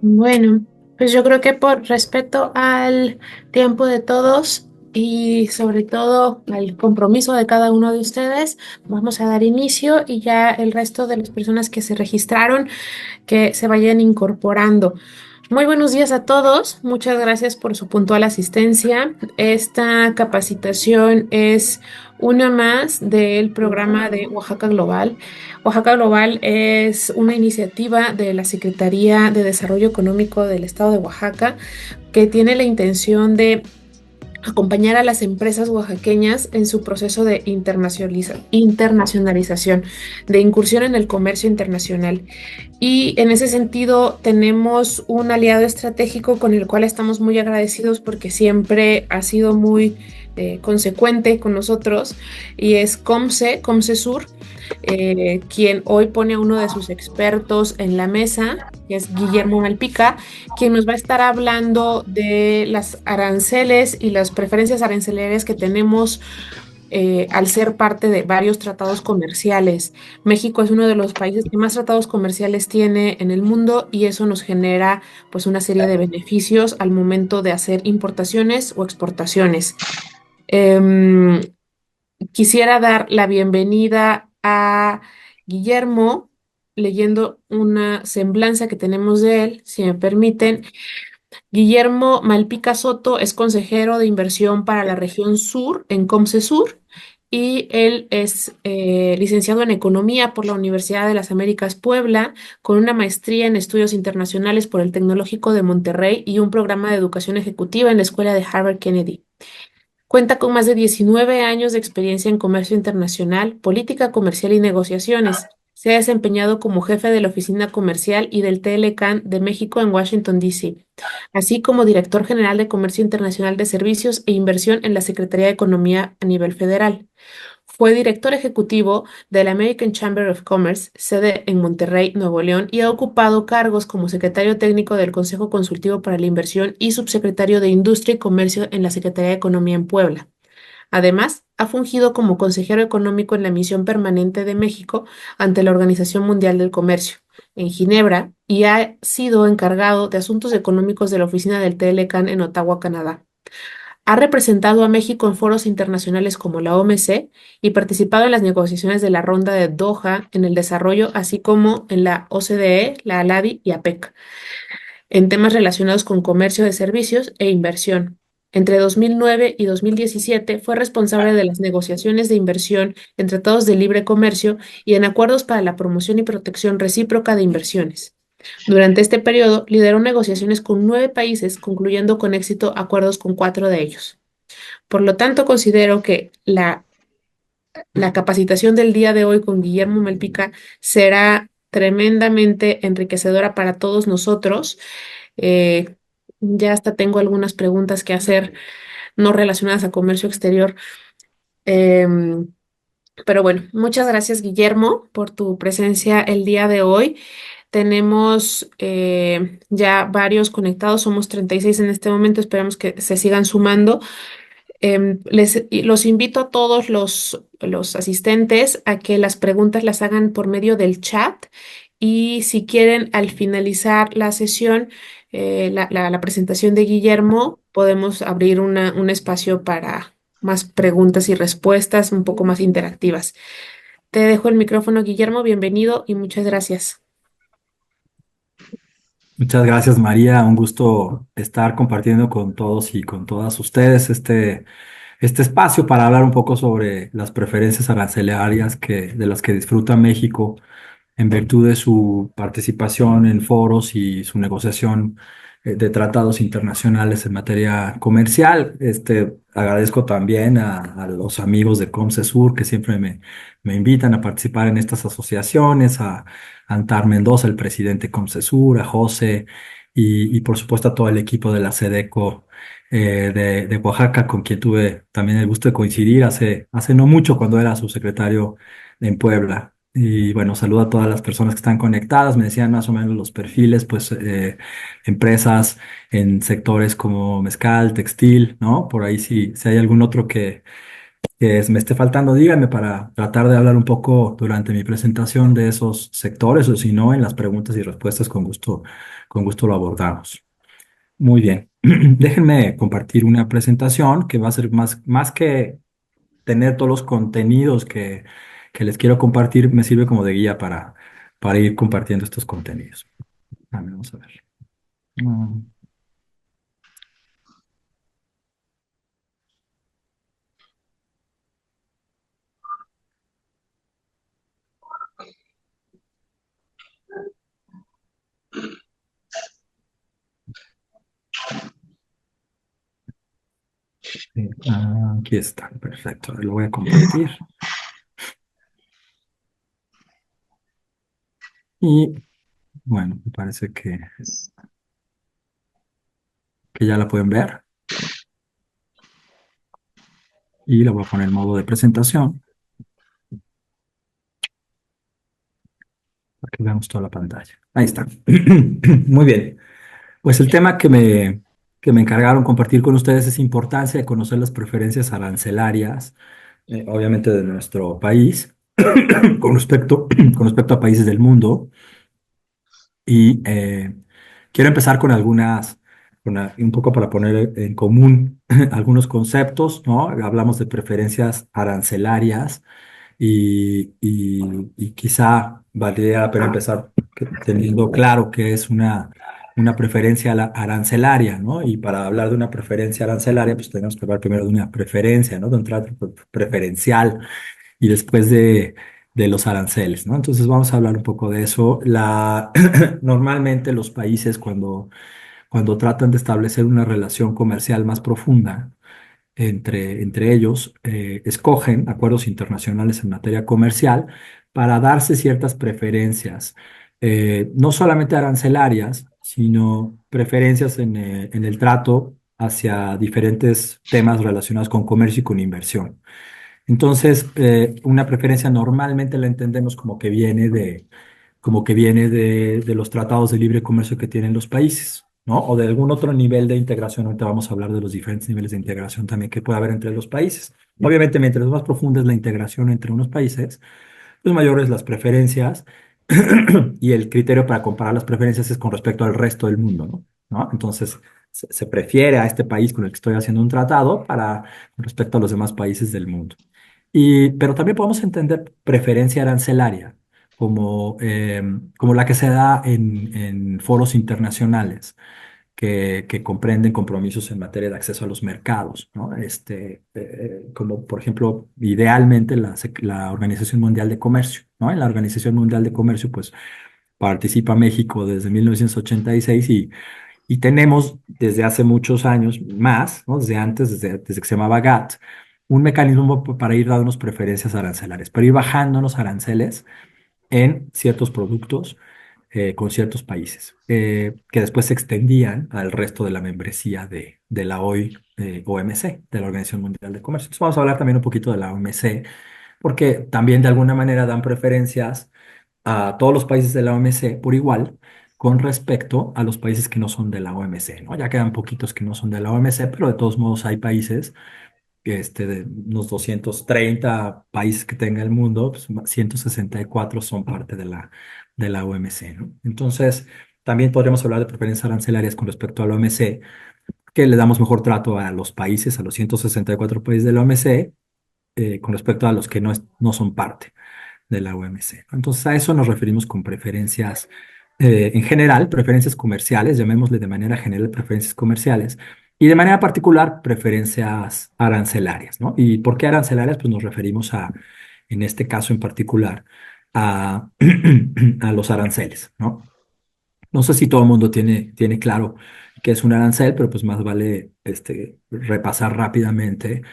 Bueno, pues yo creo que por respeto al tiempo de todos y sobre todo al compromiso de cada uno de ustedes, vamos a dar inicio y ya el resto de las personas que se registraron que se vayan incorporando. Muy buenos días a todos. Muchas gracias por su puntual asistencia. Esta capacitación es una más del programa de Oaxaca Global. Oaxaca Global es una iniciativa de la Secretaría de Desarrollo Económico del Estado de Oaxaca que tiene la intención de acompañar a las empresas oaxaqueñas en su proceso de internacionalización, de incursión en el comercio internacional. Y en ese sentido tenemos un aliado estratégico con el cual estamos muy agradecidos porque siempre ha sido muy consecuente con nosotros y es Comsesur, quien hoy pone a uno de sus expertos en la mesa, que es Guillermo Malpica, quien nos va a estar hablando de las aranceles y las preferencias arancelarias que tenemos al ser parte de varios tratados comerciales. México es uno de los países que más tratados comerciales tiene en el mundo y eso nos genera pues una serie de beneficios al momento de hacer importaciones o exportaciones. Em, Quisiera dar la bienvenida a Guillermo leyendo una semblanza que tenemos de él, si me permiten. Guillermo Malpica Soto es consejero de inversión para la región sur en Comcesur y él es licenciado en Economía por la Universidad de las Américas Puebla, con una maestría en estudios internacionales por el Tecnológico de Monterrey y un programa de educación ejecutiva en la Escuela de Harvard Kennedy. Cuenta con más de 19 años de experiencia en comercio internacional, política comercial y negociaciones. Se ha desempeñado como jefe de la oficina comercial y del TLCAN de México en Washington, D.C., así como director general de Comercio Internacional de Servicios e Inversión en la Secretaría de Economía a nivel federal. Fue director ejecutivo de la American Chamber of Commerce, sede en Monterrey, Nuevo León, y ha ocupado cargos como secretario técnico del Consejo Consultivo para la Inversión y subsecretario de Industria y Comercio en la Secretaría de Economía en Puebla. Además, ha fungido como consejero económico en la misión permanente de México ante la Organización Mundial del Comercio en Ginebra y ha sido encargado de asuntos económicos de la oficina del TLCAN en Ottawa, Canadá. Ha representado a México en foros internacionales como la OMC y participado en las negociaciones de la Ronda de Doha en el desarrollo, así como en la OCDE, la ALADI y APEC, en temas relacionados con comercio de servicios e inversión. Entre 2009 y 2017 fue responsable de las negociaciones de inversión en tratados de libre comercio y en acuerdos para la promoción y protección recíproca de inversiones. Durante este periodo, lideró negociaciones con 9 países, concluyendo con éxito acuerdos con 4 de ellos. Por lo tanto, considero que la capacitación del día de hoy con Guillermo Malpica será tremendamente enriquecedora para todos nosotros. Eh, ya hasta tengo algunas preguntas que hacer no relacionadas a comercio exterior. Em, pero bueno, muchas gracias, Guillermo, por tu presencia el día de hoy. Tenemos ya varios conectados, somos 36 en este momento, esperamos que se sigan sumando. Los invito a todos los asistentes a que las preguntas las hagan por medio del chat y si quieren al finalizar la sesión, la presentación de Guillermo, podemos abrir un espacio para más preguntas y respuestas un poco más interactivas. Te dejo el micrófono, Guillermo, bienvenido y muchas gracias. Muchas gracias, María. Un gusto estar compartiendo con todos y con todas ustedes este espacio para hablar un poco sobre las preferencias arancelarias de las que disfruta México en virtud de su participación en foros y su negociación de tratados internacionales en materia comercial. Agradezco también a los amigos de Comcesur que siempre me invitan a participar en estas asociaciones, a Antar Mendoza, el presidente de Comcesur, a José y por supuesto a todo el equipo de la SEDECO de Oaxaca, con quien tuve también el gusto de coincidir hace no mucho cuando era subsecretario en Puebla. Y bueno, saludo a todas las personas que están conectadas. Me decían más o menos los perfiles, pues empresas en sectores como mezcal, textil, ¿no? Por ahí si hay algún otro me esté faltando, díganme para tratar de hablar un poco durante mi presentación de esos sectores, o si no, en las preguntas y respuestas con gusto lo abordamos. Muy bien. Déjenme compartir una presentación que va a ser más que tener todos los contenidos que les quiero compartir, me sirve como de guía para ir compartiendo estos contenidos. Vamos a ver. Mm, aquí está, perfecto. Lo voy a compartir. Y bueno, me parece que ya la pueden ver. Y la voy a poner en modo de presentación para que veamos toda la pantalla. Ahí está. Muy bien. Pues el tema que me encargaron compartir con ustedes es importancia de conocer las preferencias arancelarias, obviamente de nuestro país, con respecto, con respecto a países del mundo. Y quiero empezar con un poco para poner en común algunos conceptos, ¿no? Hablamos de preferencias arancelarias y quizá valdría la pena empezar teniendo claro que es una preferencia arancelaria, ¿no? Y para hablar de una preferencia arancelaria, pues tenemos que hablar primero de una preferencia, ¿no? De un trato preferencial y después de los aranceles, ¿no? Entonces vamos a hablar un poco de eso. Normalmente los países cuando tratan de establecer una relación comercial más profunda, entre ellos, escogen acuerdos internacionales en materia comercial para darse ciertas preferencias, no solamente arancelarias, sino preferencias en el trato hacia diferentes temas relacionados con comercio y con inversión. Entonces, una preferencia normalmente la entendemos como que viene de los tratados de libre comercio que tienen los países, ¿no? O de algún otro nivel de integración. Ahorita vamos a hablar de los diferentes niveles de integración también que puede haber entre los países. Obviamente, mientras más profunda es la integración entre unos países, pues mayores las preferencias y el criterio para comparar las preferencias es con respecto al resto del mundo, ¿no? ¿No? Entonces, se prefiere a este país con el que estoy haciendo un tratado con respecto a los demás países del mundo. Pero también podemos entender preferencia arancelaria como la que se da en foros internacionales que comprenden compromisos en materia de acceso a los mercados, ¿no? Como por ejemplo, idealmente la Organización Mundial de Comercio, ¿no? En la Organización Mundial de Comercio, pues participa México desde 1986 y tenemos desde hace muchos años más, ¿no? Desde antes, desde que se llamaba GATT, un mecanismo para ir dándonos preferencias arancelarias, para ir bajándonos aranceles en ciertos productos con ciertos países, que después se extendían al resto de la membresía de la hoy OMC, de la Organización Mundial de Comercio. Entonces vamos a hablar también un poquito de la OMC, porque también de alguna manera dan preferencias a todos los países de la OMC por igual con respecto a los países que no son de la OMC, ¿no? Ya quedan poquitos que no son de la OMC, pero de todos modos hay países de unos 230 países que tenga el mundo, pues 164 son parte de la OMC, ¿no? Entonces, también podríamos hablar de preferencias arancelarias con respecto a la OMC, que le damos mejor trato a los países, a los 164 países de la OMC, con respecto a los que no son parte de la OMC. Entonces, a eso nos referimos con preferencias, en general, preferencias comerciales, llamémosle de manera general preferencias comerciales, y de manera particular, preferencias arancelarias, ¿no? ¿Y por qué arancelarias? Pues nos referimos en este caso en particular, a, a los aranceles, ¿no? No sé si todo el mundo tiene claro qué es un arancel, pero pues más vale repasar rápidamente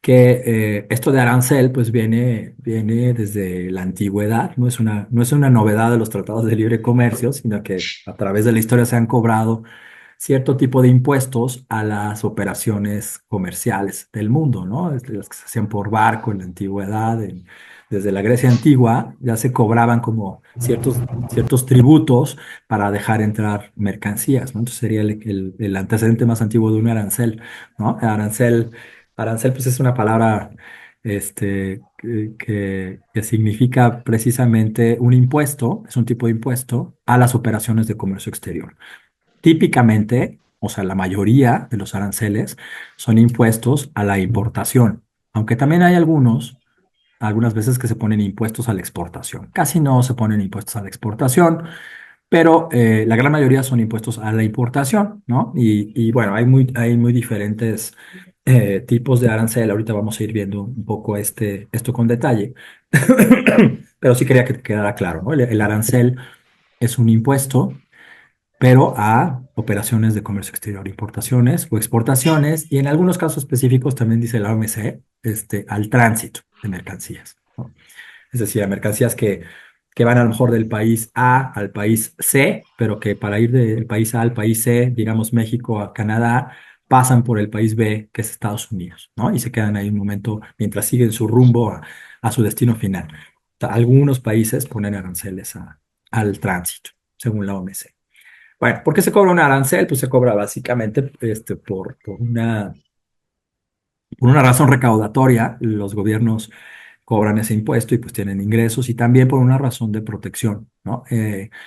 que esto de arancel pues viene desde la antigüedad, no es una novedad de los tratados de libre comercio, sino que a través de la historia se han cobrado cierto tipo de impuestos a las operaciones comerciales del mundo, ¿no? Las que se hacían por barco en la antigüedad, desde la Grecia antigua, ya se cobraban como ciertos tributos para dejar entrar mercancías, ¿no? Entonces sería el antecedente más antiguo de un arancel, ¿no? Arancel, pues es una palabra que significa precisamente un impuesto, es un tipo de impuesto a las operaciones de comercio exterior. Típicamente, o sea, la mayoría de los aranceles son impuestos a la importación, aunque también hay algunas veces que se ponen impuestos a la exportación. Casi no se ponen impuestos a la exportación, pero la gran mayoría son impuestos a la importación, ¿no? Y bueno, hay muy diferentes tipos de arancel. Ahorita vamos a ir viendo un poco esto con detalle, pero sí quería que quedara claro, ¿no? El arancel es un impuesto pero a operaciones de comercio exterior, importaciones o exportaciones, y en algunos casos específicos también dice la OMC, al tránsito de mercancías, ¿no? Es decir, a mercancías que van a lo mejor del país A al país C, pero que para ir del país A al país C, digamos México a Canadá, pasan por el país B, que es Estados Unidos, ¿no? Y se quedan ahí un momento mientras siguen su rumbo a su destino final. Algunos países ponen aranceles al tránsito, según la OMC. Bueno, ¿por qué se cobra un arancel? Pues se cobra básicamente por una razón recaudatoria. Los gobiernos cobran ese impuesto y pues tienen ingresos y también por una razón de protección, ¿no? En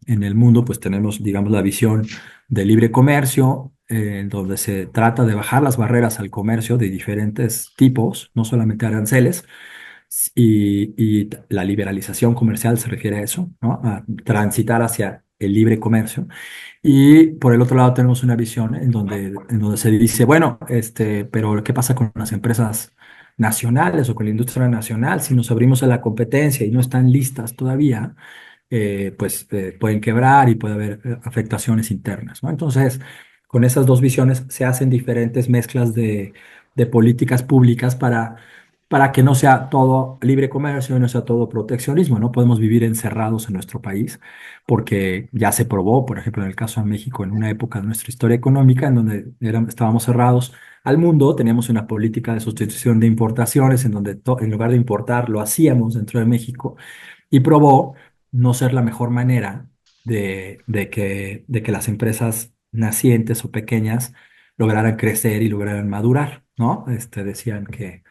el mundo pues tenemos, digamos, la visión de libre comercio, en donde se trata de bajar las barreras al comercio de diferentes tipos, no solamente aranceles, y la liberalización comercial se refiere a eso, ¿no? A transitar hacia el libre comercio. Y por el otro lado tenemos una visión en donde se dice, bueno, pero ¿qué pasa con las empresas nacionales o con la industria nacional? Si nos abrimos a la competencia y no están listas todavía, pues pueden quebrar y puede haber afectaciones internas, ¿no? Entonces, con esas dos visiones se hacen diferentes mezclas de políticas públicas para que no sea todo libre comercio y no sea todo proteccionismo. No podemos vivir encerrados en nuestro país porque ya se probó, por ejemplo, en el caso de México, en una época de nuestra historia económica en donde estábamos cerrados al mundo, teníamos una política de sustitución de importaciones en donde en lugar de importar lo hacíamos dentro de México y probó no ser la mejor manera de que las empresas nacientes o pequeñas lograran crecer y lograran madurar, ¿no? Decían que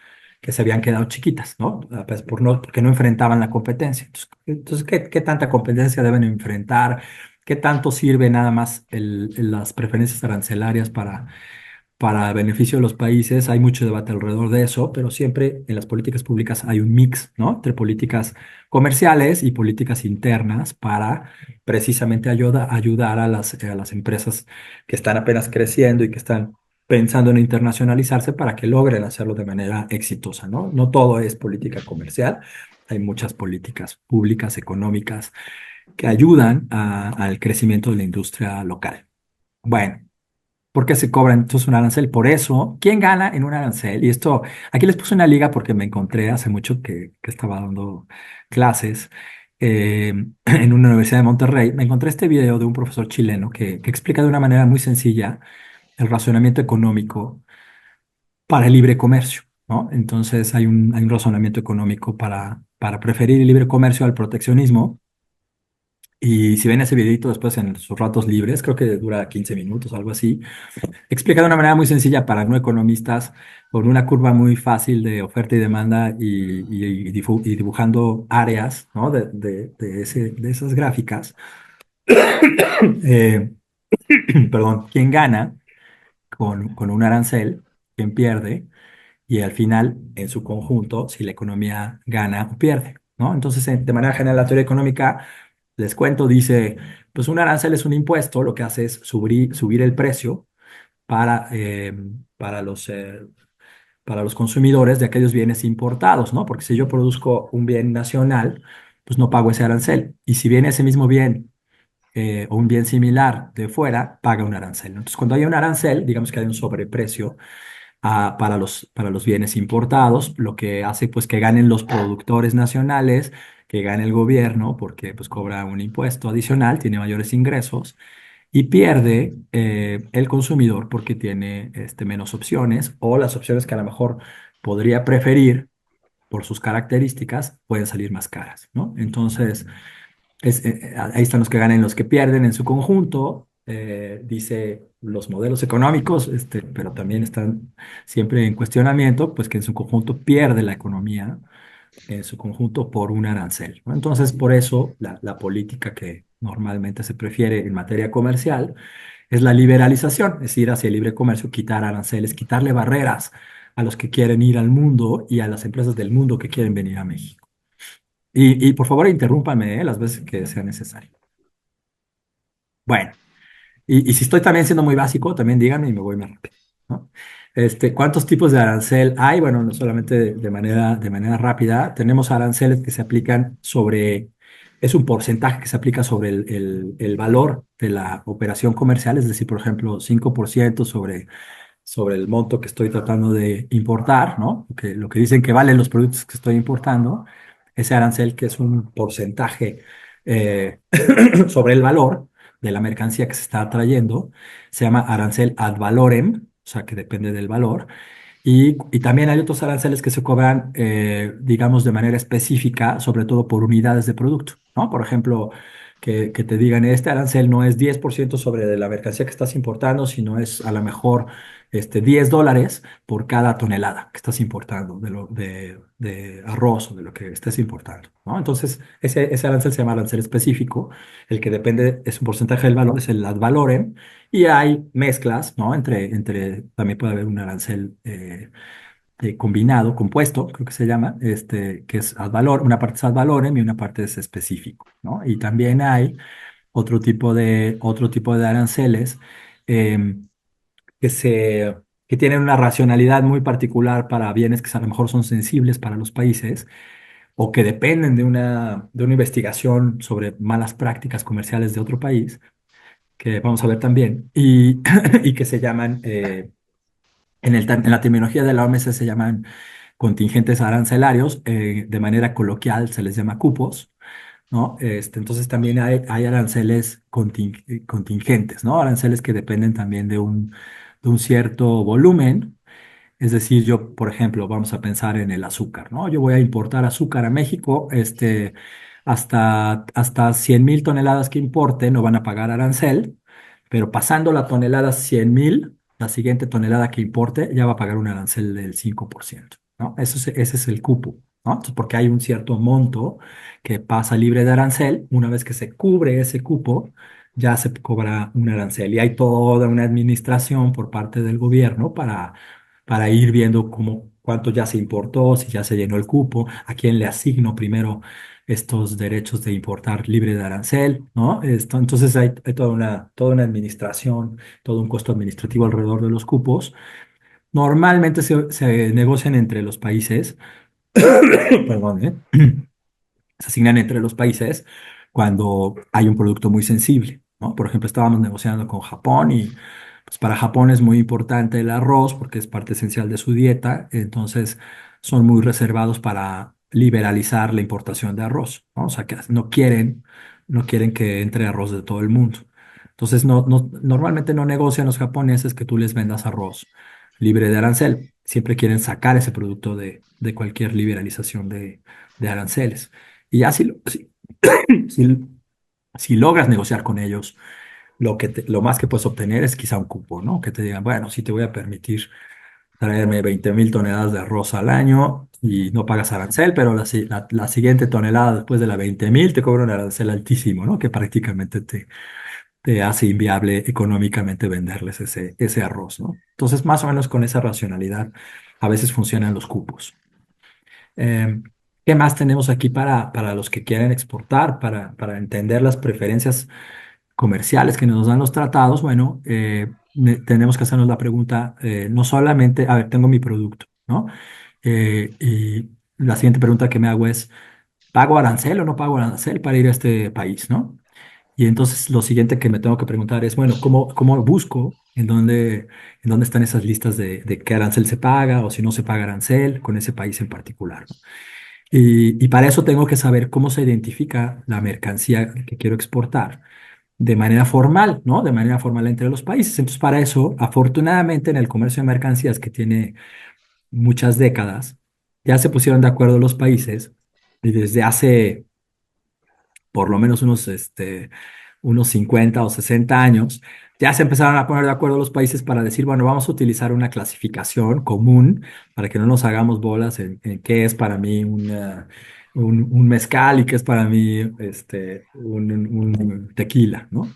se habían quedado chiquitas, ¿no? Pues porque no enfrentaban la competencia. Entonces, ¿qué tanta competencia deben enfrentar? ¿Qué tanto sirve nada más las preferencias arancelarias para beneficio de los países? Hay mucho debate alrededor de eso, pero siempre en las políticas públicas hay un mix, ¿no? Entre políticas comerciales y políticas internas para precisamente ayudar a las empresas que están apenas creciendo y que están pensando en internacionalizarse para que logren hacerlo de manera exitosa, ¿no? No todo es política comercial, hay muchas políticas públicas, económicas, que ayudan al crecimiento de la industria local. Bueno. ¿Por qué se cobra entonces un arancel? Por eso, ¿quién gana en un arancel? Y esto, aquí les puse una liga porque me encontré hace mucho que estaba dando clases en una universidad de Monterrey. Me encontré este video de un profesor chileno que explica de una manera muy sencilla el razonamiento económico para el libre comercio, ¿no? Entonces hay un razonamiento económico para preferir el libre comercio al proteccionismo. Y si ven ese videito después en sus ratos libres, creo que dura 15 minutos, algo así. Explica de una manera muy sencilla para no economistas, con una curva muy fácil de oferta y demanda y dibujando áreas, ¿no? de esas gráficas. Eh, perdón, quién gana con un arancel, quién pierde, y al final, en su conjunto, si la economía gana o pierde, ¿no? Entonces, de manera general, la teoría económica, les cuento, dice, pues un arancel es un impuesto, lo que hace es subir el precio para, eh, para los, eh, para los consumidores de aquellos bienes importados, ¿no? Porque si yo produzco un bien nacional, pues no pago ese arancel. Y si viene ese mismo bien o un bien similar de fuera, paga un arancel, ¿no? Entonces, cuando hay un arancel, digamos que hay un sobreprecio para los bienes importados, lo que hace pues que ganen los productores nacionales, que gane el gobierno, porque pues cobra un impuesto adicional, tiene mayores ingresos y pierde el consumidor porque tiene menos opciones o las opciones que a lo mejor podría preferir por sus características pueden salir más caras, ¿no? Entonces, ahí están los que ganan y los que pierden en su conjunto. dice los modelos económicos, pero también están siempre en cuestionamiento, pues que en su conjunto pierde la economía en su conjunto por un arancel, ¿no? Entonces, por eso la política que normalmente se prefiere en materia comercial es la liberalización, es ir hacia el libre comercio, quitar aranceles, quitarle barreras a los que quieren ir al mundo y a las empresas del mundo que quieren venir a México. Y por favor, interrúmpame, las veces que sea necesario. Bueno. Y si estoy también siendo muy básico, también díganme y me voy más rápido, ¿no? ¿Cuántos tipos de arancel hay? Bueno, no solamente de manera rápida. Tenemos aranceles que se aplican sobre, es un porcentaje que se aplica sobre el valor de la operación comercial, es decir, por ejemplo, 5% sobre el monto que estoy tratando de importar, ¿no? Lo que dicen que valen los productos que estoy importando, ese arancel que es un porcentaje eh, sobre el valor de la mercancía que se está trayendo, se llama arancel ad valorem, o sea, que depende del valor. Y también hay otros aranceles que se cobran, digamos, de manera específica, sobre todo por unidades de producto, ¿no? Por ejemplo, que te digan, este arancel no es 10% sobre la mercancía que estás importando, sino es a lo mejor $10 por cada tonelada que estás importando de arroz o de lo que estés importando, ¿no? Entonces, ese arancel se llama arancel específico, el que depende, es un porcentaje del valor, es el ad valorem, y hay mezclas, ¿no? También puede haber un arancel combinado, compuesto, creo que se llama, que es ad valor, una parte es ad valorem y una parte es específico, ¿no? Y también hay otro tipo de aranceles em, que se, que tienen una racionalidad muy particular para bienes que a lo mejor son sensibles para los países o que dependen de una investigación sobre malas prácticas comerciales de otro país, que vamos a ver también, y, y que se llaman, en la terminología de la OMS se llaman contingentes arancelarios, de manera coloquial se les llama cupos, ¿no? Entonces también hay aranceles contingentes, ¿no? Aranceles que dependen también de un cierto volumen. Es decir, yo, por ejemplo, vamos a pensar en el azúcar, ¿no? Yo voy a importar azúcar a México, hasta 100,000 toneladas que importe no van a pagar arancel, pero pasando la tonelada 100,000, la siguiente tonelada que importe ya va a pagar un arancel del 5%, ¿no? Ese es el cupo, ¿no? Entonces, porque hay un cierto monto que pasa libre de arancel, una vez que se cubre ese cupo, ya se cobra un arancel y hay toda una administración por parte del gobierno para ir viendo cuánto ya se importó, si ya se llenó el cupo, a quién le asigno primero estos derechos de importar libre de arancel, ¿no? Entonces hay toda una administración, todo un costo administrativo alrededor de los cupos. Normalmente se negocian entre los países, perdón, se asignan entre los países cuando hay un producto muy sensible, ¿no? Por ejemplo, estábamos negociando con Japón y pues para Japón es muy importante el arroz porque es parte esencial de su dieta, entonces son muy reservados para liberalizar la importación de arroz, ¿no? O sea, que no quieren que entre arroz de todo el mundo. Entonces, normalmente no negocian los japoneses que tú les vendas arroz libre de arancel. Siempre quieren sacar ese producto de cualquier liberalización de aranceles. Y ya si, si logras negociar con ellos, lo más que puedes obtener es quizá un cupo, ¿no? Que te digan, bueno, sí te voy a permitir traerme 20,000 toneladas de arroz al año y no pagas arancel, pero la siguiente tonelada después de la 20,000 te cobra un arancel altísimo, ¿no? Que prácticamente te hace inviable económicamente venderles ese arroz, ¿no? Entonces, más o menos con esa racionalidad, a veces funcionan los cupos. Eh, ¿Qué más tenemos aquí para los que quieren exportar, para entender las preferencias comerciales que nos dan los tratados? Bueno, tenemos que hacernos la pregunta, no solamente, a ver, tengo mi producto, ¿no? Y la siguiente pregunta que me hago es, ¿pago arancel o no pago arancel para ir a este país, ¿no? Y entonces lo siguiente que me tengo que preguntar es, bueno, ¿cómo busco en dónde están esas listas de qué arancel se paga o si no se paga arancel con ese país en particular, ¿no? Y para eso tengo que saber cómo se identifica la mercancía que quiero exportar de manera formal, ¿no? De manera formal entre los países. Entonces, para eso, afortunadamente, en el comercio de mercancías que tiene muchas décadas, ya se pusieron de acuerdo los países y desde hace por lo menos unos unos 50 o 60 años, ya se empezaron a poner de acuerdo los países para decir, bueno, vamos a utilizar una clasificación común para que no nos hagamos bolas en qué es para mí un mezcal y qué es para mí un tequila, ¿no?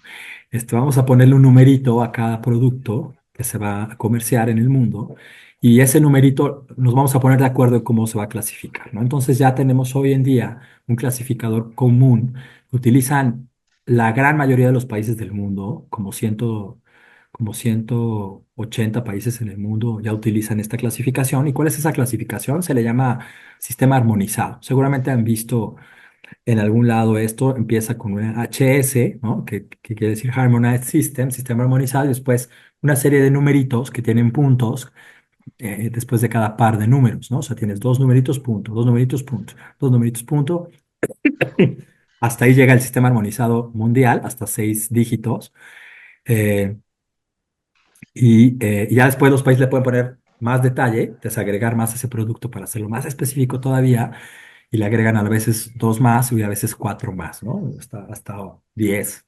Vamos a ponerle un numerito a cada producto que se va a comerciar en el mundo y ese numerito nos vamos a poner de acuerdo en cómo se va a clasificar, ¿no? Entonces ya tenemos hoy en día un clasificador común que utilizan la gran mayoría de los países del mundo, como 180 países en el mundo ya utilizan esta clasificación. ¿Y cuál es esa clasificación? Se le llama sistema armonizado. Seguramente han visto en algún lado esto, empieza con una HS, ¿no? Que quiere decir Harmonized System, sistema armonizado, y después una serie de numeritos que tienen puntos después de cada par de números, ¿no? O sea, tienes dos numeritos punto, dos numeritos punto, dos numeritos punto. Hasta ahí llega el sistema armonizado mundial, hasta 6 dígitos. Eh, y ya después los países le pueden poner más detalle, desagregar más ese producto para hacerlo más específico todavía, y le agregan a veces dos más y a veces cuatro más, ¿no? Hasta 10,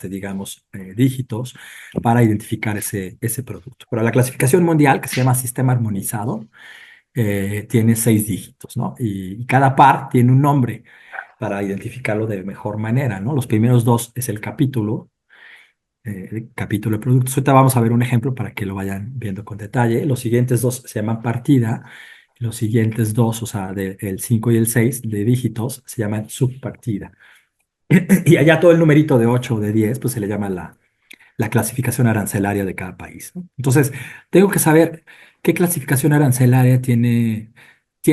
digamos, dígitos para identificar ese producto. Pero la clasificación mundial, que se llama sistema armonizado, tiene 6 dígitos, ¿no? Y cada par tiene un nombre para identificarlo de mejor manera, ¿no? Los primeros dos es el capítulo de productos. Ahorita vamos a ver un ejemplo para que lo vayan viendo con detalle. Los siguientes dos se llaman partida. Los siguientes dos, o sea, el 5 y el 6 de dígitos, se llaman subpartida. Y allá todo el numerito de 8 o de 10 pues se le llama la clasificación arancelaria de cada país, ¿no? Entonces, tengo que saber qué clasificación arancelaria tiene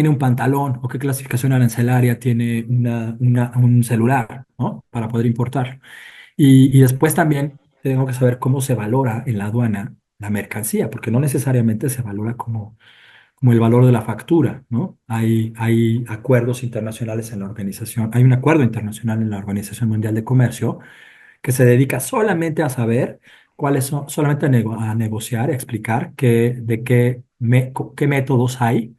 un pantalón o qué clasificación arancelaria tiene un celular, ¿no? Para poder importar. Y después también tengo que saber cómo se valora en la aduana la mercancía, porque no necesariamente se valora como el valor de la factura, ¿no? Hay acuerdos internacionales en la organización, hay un acuerdo internacional en la Organización Mundial de Comercio que se dedica solamente a saber cuáles son, solamente a negociar, a explicar qué métodos hay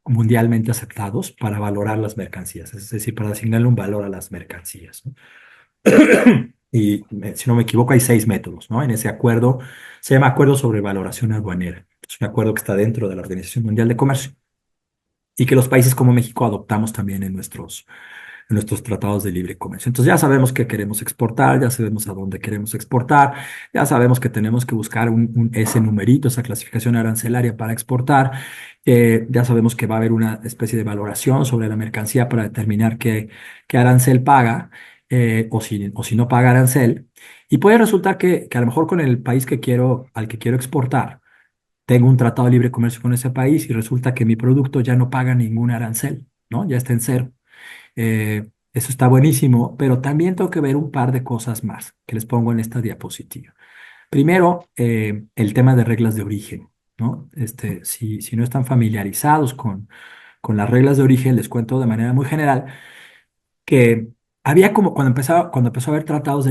mundialmente aceptados para valorar las mercancías, es decir, para asignarle un valor a las mercancías, ¿no? Y si no me equivoco, hay 6 métodos, ¿no? En ese acuerdo se llama Acuerdo sobre Valoración Aduanera. Es un acuerdo que está dentro de la Organización Mundial de Comercio y que los países como México adoptamos también en nuestros tratados de libre comercio. Entonces ya sabemos qué queremos exportar, ya sabemos a dónde queremos exportar, ya sabemos que tenemos que buscar ese numerito, esa clasificación arancelaria para exportar, ya sabemos que va a haber una especie de valoración sobre la mercancía para determinar qué arancel paga o si no paga arancel. Y puede resultar que a lo mejor con el país al que quiero exportar, tengo un tratado de libre comercio con ese país y resulta que mi producto ya no paga ningún arancel, ¿no? Ya está en cero. Eso está buenísimo, pero también tengo que ver un par de cosas más que les pongo en esta diapositiva. Primero, el tema de reglas de origen, ¿no? Si no están familiarizados con las reglas de origen, les cuento de manera muy general que había como cuando empezó a haber tratados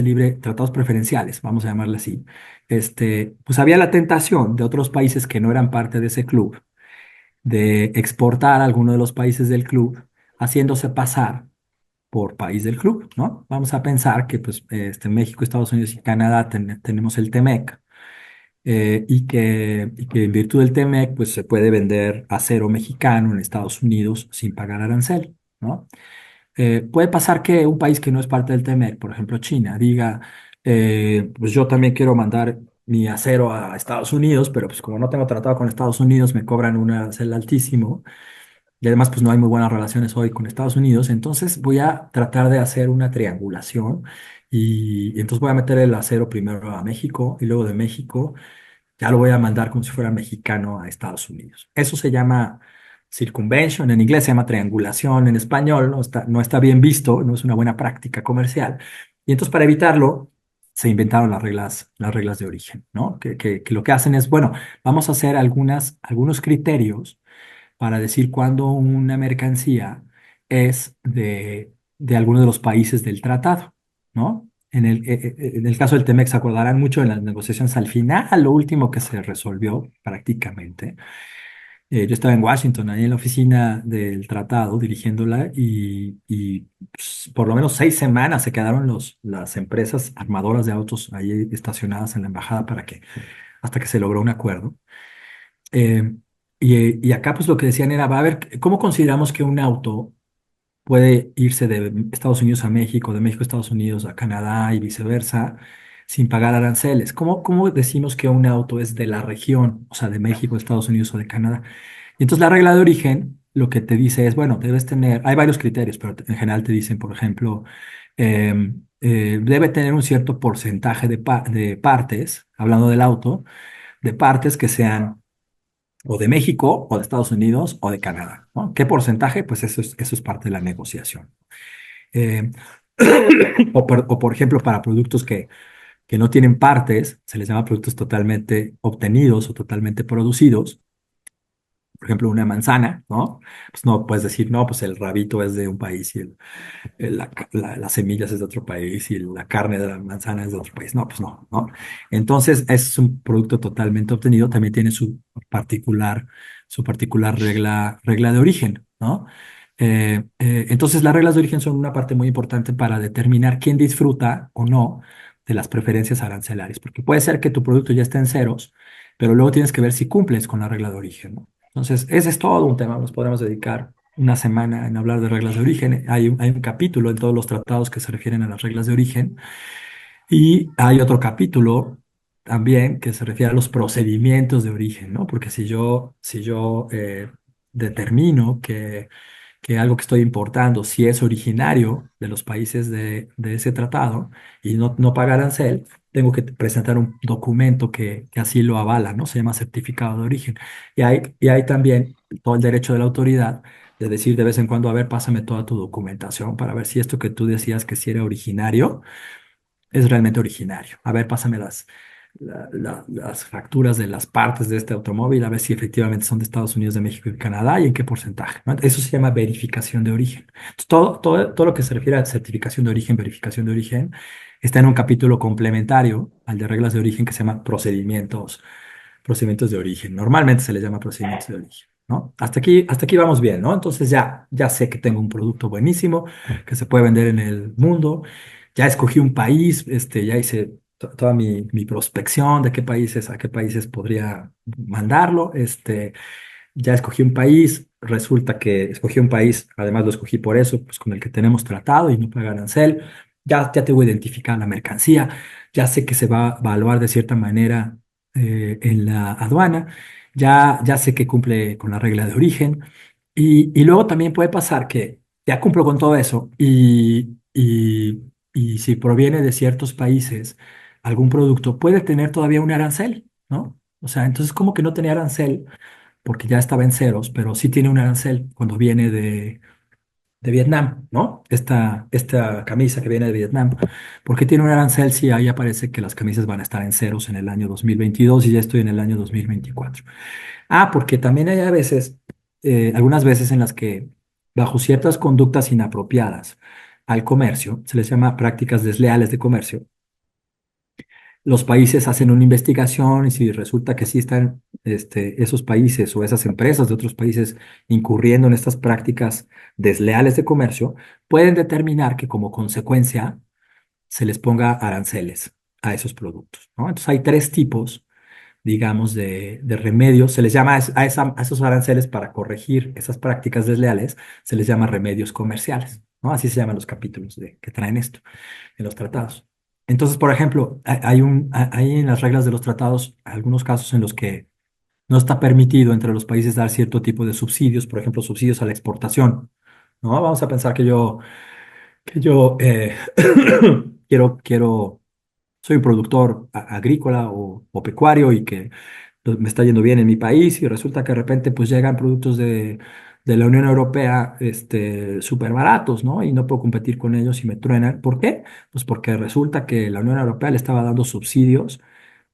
preferenciales, vamos a llamarle así, pues había la tentación de otros países que no eran parte de ese club de exportar a alguno de los países del club haciéndose pasar por país del club, ¿no? Vamos a pensar que pues, México, Estados Unidos y Canadá tenemos el TEMEC y que en virtud del TEMEC pues, se puede vender acero mexicano en Estados Unidos sin pagar arancel, ¿no? Puede pasar que un país que no es parte del TEMEC, por ejemplo China, diga, pues yo también quiero mandar mi acero a Estados Unidos, pero pues como no tengo tratado con Estados Unidos, me cobran un arancel altísimo y además pues no hay muy buenas relaciones hoy con Estados Unidos, entonces voy a tratar de hacer una triangulación y entonces voy a meter el acero primero a México y luego de México ya lo voy a mandar como si fuera mexicano a Estados Unidos. Eso se llama circunvention, en inglés se llama triangulación, en español no está bien visto, no es una buena práctica comercial. Y entonces para evitarlo se inventaron las reglas de origen, ¿no? Que lo que hacen es, bueno, vamos a hacer algunos criterios para decir cuándo una mercancía es de alguno de los países del tratado, ¿no? En el caso del Temex, se acordarán mucho de las negociaciones al final, lo último que se resolvió prácticamente, Yo estaba en Washington, ahí en la oficina del tratado, dirigiéndola, pues, por lo menos 6 semanas se quedaron las empresas armadoras de autos ahí estacionadas en la embajada hasta que se logró un acuerdo. Eh, y acá pues lo que decían era, va a ver, ¿cómo consideramos que un auto puede irse de Estados Unidos a México, de México a Estados Unidos a Canadá y viceversa, sin pagar aranceles? ¿Cómo decimos que un auto es de la región, o sea, de México, de Estados Unidos o de Canadá? Y entonces la regla de origen lo que te dice es, bueno, debes tener, hay varios criterios, pero en general te dicen, por ejemplo, debe tener un cierto porcentaje de partes, hablando del auto, de partes que sean o de México, o de Estados Unidos, o de Canadá, ¿no? ¿Qué porcentaje? Pues eso es parte de la negociación. Eh, o por ejemplo, para productos que no tienen partes, se les llama productos totalmente obtenidos o totalmente producidos. Por ejemplo, una manzana, ¿no? Pues no puedes decir, no, pues el rabito es de un país y las semillas es de otro país y la carne de la manzana es de otro país. No, pues no, ¿no? Entonces, es un producto totalmente obtenido, también tiene su particular regla de origen, ¿no? Entonces, las reglas de origen son una parte muy importante para determinar quién disfruta o no de las preferencias arancelarias, porque puede ser que tu producto ya esté en ceros, pero luego tienes que ver si cumples con la regla de origen, ¿no? Entonces, ese es todo un tema, nos podemos dedicar una semana en hablar de reglas de origen. Hay un capítulo en todos los tratados que se refieren a las reglas de origen y hay otro capítulo también que se refiere a los procedimientos de origen, ¿no? Porque si yo determino que algo que estoy importando, si es originario de los países de ese tratado y no paga arancel, tengo que presentar un documento que así lo avala, ¿no? Se llama certificado de origen. Y hay también todo el derecho de la autoridad de decir de vez en cuando, a ver, pásame toda tu documentación para ver si esto que tú decías que si era originario es realmente originario. A ver, pásame las facturas de las partes de este automóvil, a ver si efectivamente son de Estados Unidos, de México y Canadá y en qué porcentaje, ¿no? Eso se llama verificación de origen. Entonces, todo lo que se refiere a certificación de origen, verificación de origen, está en un capítulo complementario al de reglas de origen que se llama procedimientos de origen. Normalmente se les llama procedimientos de origen, ¿no? Hasta aquí vamos bien, ¿no? Entonces ya sé que tengo un producto buenísimo que se puede vender en el mundo. Ya escogí un país, ya hice toda mi prospección de a qué países podría mandarlo. Ya escogí un país, resulta que escogí un país, además lo escogí por eso, pues con el que tenemos tratado y no paga arancel. Ya tengo identificada la mercancía, ya sé que se va a evaluar de cierta manera en la aduana, ya sé que cumple con la regla de origen. Y luego también puede pasar que ya cumplo con todo eso y si proviene de ciertos países algún producto, puede tener todavía un arancel, ¿no? O sea, entonces como que no tenía arancel porque ya estaba en ceros, pero sí tiene un arancel cuando viene de Vietnam, ¿no? Esta camisa que viene de Vietnam. ¿Por qué tiene un arancel si ahí aparece que las camisas van a estar en ceros en el año 2022 y ya estoy en el año 2024? Porque también hay a veces, algunas veces en las que bajo ciertas conductas inapropiadas al comercio, se les llama prácticas desleales de comercio, los países hacen una investigación y si resulta que sí están esos países o esas empresas de otros países incurriendo en estas prácticas desleales de comercio, pueden determinar que como consecuencia se les ponga aranceles a esos productos, ¿no? Entonces hay tres tipos, digamos, de remedios. Se les llama a esos aranceles para corregir esas prácticas desleales, se les llama remedios comerciales, ¿no? Así se llaman los capítulos que traen esto en los tratados. Entonces, por ejemplo, hay en las reglas de los tratados algunos casos en los que no está permitido entre los países dar cierto tipo de subsidios, por ejemplo, subsidios a la exportación, ¿no? Vamos a pensar que yo quiero soy un productor agrícola o pecuario y que pues, me está yendo bien en mi país y resulta que de repente pues llegan productos de la Unión Europea súper baratos, ¿no? Y no puedo competir con ellos y me truenan. ¿Por qué? Pues porque resulta que la Unión Europea le estaba dando subsidios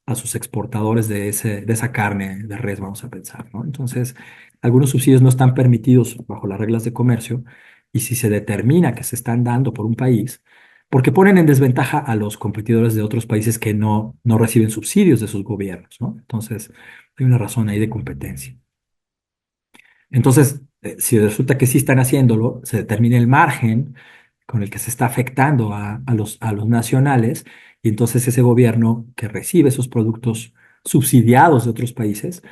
a sus exportadores de esa carne de res, vamos a pensar, ¿no? Entonces, algunos subsidios no están permitidos bajo las reglas de comercio y si se determina que se están dando por un país, porque ponen en desventaja a los competidores de otros países que no reciben subsidios de sus gobiernos, ¿no? Entonces, hay una razón ahí de competencia. Entonces, si resulta que sí están haciéndolo, se determina el margen con el que se está afectando a los nacionales, y entonces ese gobierno que recibe esos productos subsidiados de otros países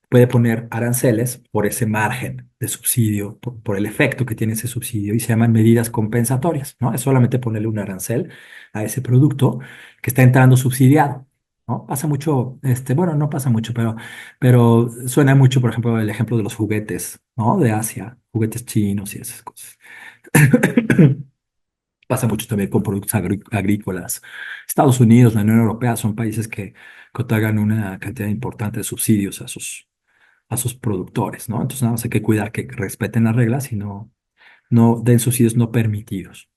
puede poner aranceles por ese margen de subsidio, por el efecto que tiene ese subsidio, y se llaman medidas compensatorias, ¿no? Es solamente ponerle un arancel a ese producto que está entrando subsidiado, ¿no? Pasa mucho, bueno, no pasa mucho, pero suena mucho, por ejemplo, el ejemplo de los juguetes, ¿no? De Asia, juguetes chinos y esas cosas. Pasa mucho también con productos agrícolas. Estados Unidos, la Unión Europea son países que otorgan una cantidad importante de subsidios a sus productores, ¿no? Entonces nada más hay que cuidar que respeten las reglas y no den subsidios no permitidos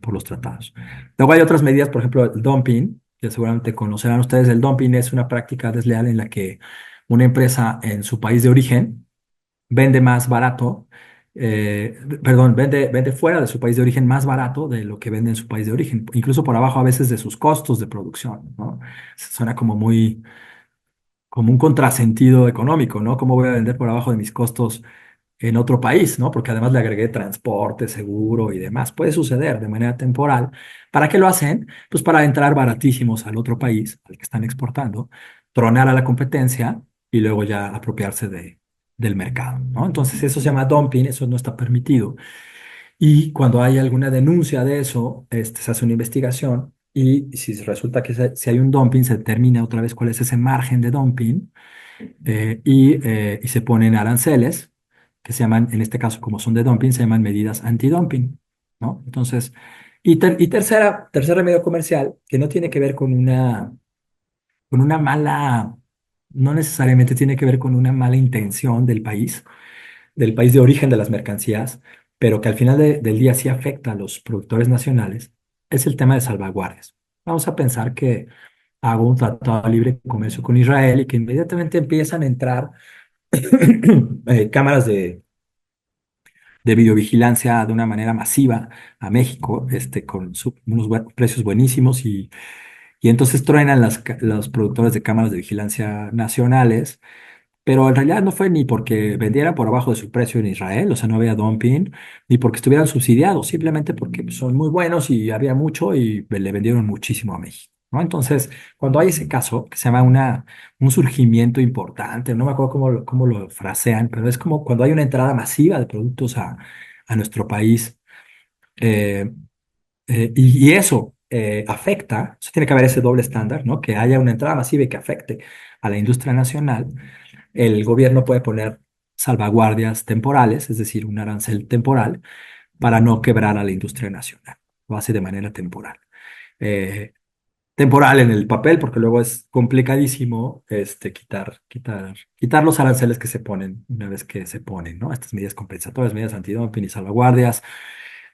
por los tratados. Luego hay otras medidas, por ejemplo, el dumping, que seguramente conocerán ustedes. El dumping es una práctica desleal en la que una empresa en su país de origen vende más barato, perdón, vende fuera de su país de origen más barato de lo que vende en su país de origen, incluso por abajo a veces de sus costos de producción, ¿no? Suena como un contrasentido económico, ¿no? ¿Cómo voy a vender por abajo de mis costos en otro país, ¿no? Porque además le agregué transporte, seguro y demás. Puede suceder de manera temporal. ¿Para qué lo hacen? Pues para entrar baratísimos al otro país al que están exportando, tronar a la competencia y luego ya apropiarse del mercado, ¿no? Entonces eso se llama dumping, eso no está permitido. Y cuando hay alguna denuncia de eso, se hace una investigación, y si resulta que si hay un dumping, se determina otra vez cuál es ese margen de dumping, y se ponen aranceles que se llaman, en este caso, como son de dumping, se llaman medidas antidumping, ¿no? Entonces, y tercer remedio comercial, que no tiene que ver con una mala, no necesariamente tiene que ver con una mala intención del país de origen de las mercancías, pero que al final del día sí afecta a los productores nacionales, es el tema de salvaguardias. Vamos a pensar que hago un tratado de libre comercio con Israel y que inmediatamente empiezan a entrar cámaras de videovigilancia de una manera masiva a México, con unos precios buenísimos, y entonces truenan los productores de cámaras de vigilancia nacionales, pero en realidad no fue ni porque vendieran por abajo de su precio en Israel, o sea, no había dumping, ni porque estuvieran subsidiados, simplemente porque son muy buenos y había mucho y le vendieron muchísimo a México, ¿no? Entonces, cuando hay ese caso, que se llama un surgimiento importante, no me acuerdo cómo lo frasean, pero es como cuando hay una entrada masiva de productos a nuestro país, eh, y eso afecta, o sea, tiene que haber ese doble estándar, ¿no? Que haya una entrada masiva y que afecte a la industria nacional. El gobierno puede poner salvaguardias temporales, es decir, un arancel temporal, para no quebrar a la industria nacional. Lo hace de manera temporal. Eh, Temporal en el papel, porque luego es complicadísimo quitar los aranceles que se ponen una vez que se ponen, ¿no? Estas medidas compensatorias, medidas antidumping y salvaguardias.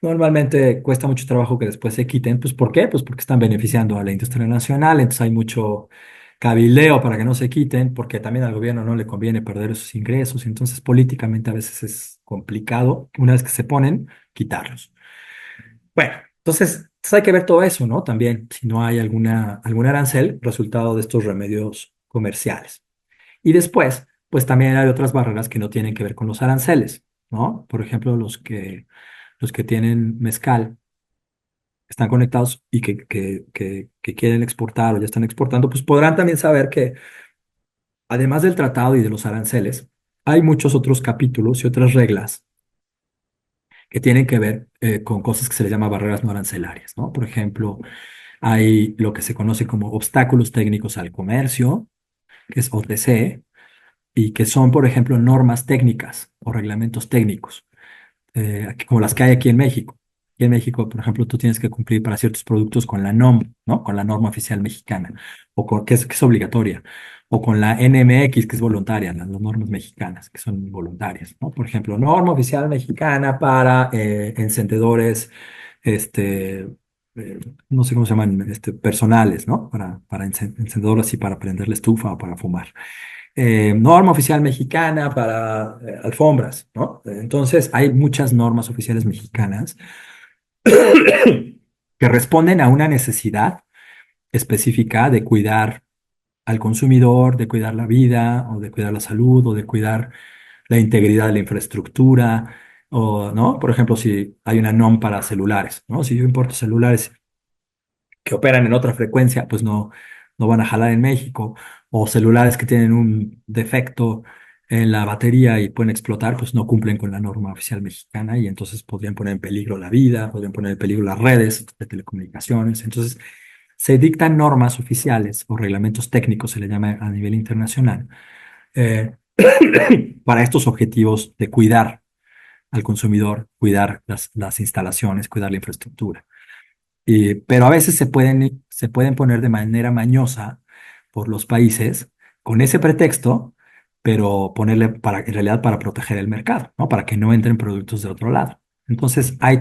Normalmente cuesta mucho trabajo que después se quiten. Pues ¿por qué? Pues porque están beneficiando a la industria nacional, entonces hay mucho cabileo para que no se quiten, porque también al gobierno no le conviene perder esos ingresos, entonces políticamente a veces es complicado, una vez que se ponen, quitarlos. Bueno, entonces hay que ver todo eso, ¿no? También, si no hay algún arancel, resultado de estos remedios comerciales. Y después, pues también hay otras barreras que no tienen que ver con los aranceles, ¿no? Por ejemplo, los que tienen mezcal, están conectados y que quieren exportar o ya están exportando, pues podrán también saber que además del tratado y de los aranceles, hay muchos otros capítulos y otras reglas que tienen que ver con cosas que se les llama barreras no arancelarias, ¿no? Por ejemplo, hay lo que se conoce como obstáculos técnicos al comercio, que es OTC, y que son, por ejemplo, normas técnicas o reglamentos técnicos, como las que hay aquí en México. Aquí en México, por ejemplo, tú tienes que cumplir para ciertos productos con la NOM, ¿no? Con la norma oficial mexicana, que es obligatoria, o con la NMX, que es voluntaria, las normas mexicanas, que son voluntarias, ¿no? Por ejemplo, norma oficial mexicana para encendedores, este, eh, no sé cómo se llaman, personales, ¿no? Para encendedores así para prender la estufa o para fumar. Norma oficial mexicana para alfombras, ¿no? Entonces, hay muchas normas oficiales mexicanas que responden a una necesidad específica de cuidar al consumidor, de cuidar la vida, o de cuidar la salud, o de cuidar la integridad de la infraestructura, o, ¿no? Por ejemplo, si hay una NOM para celulares, ¿no? Si yo importo celulares que operan en otra frecuencia, pues no van a jalar en México, o celulares que tienen un defecto en la batería y pueden explotar, pues no cumplen con la norma oficial mexicana y entonces podrían poner en peligro la vida, podrían poner en peligro las redes de telecomunicaciones. Entonces, se dictan normas oficiales o reglamentos técnicos, se le llama a nivel internacional, eh, para estos objetivos de cuidar al consumidor, cuidar las instalaciones, cuidar la infraestructura. Pero a veces se pueden poner de manera mañosa por los países con ese pretexto, pero ponerle en realidad para proteger el mercado, ¿no? Para que no entren productos de otro lado. Entonces hay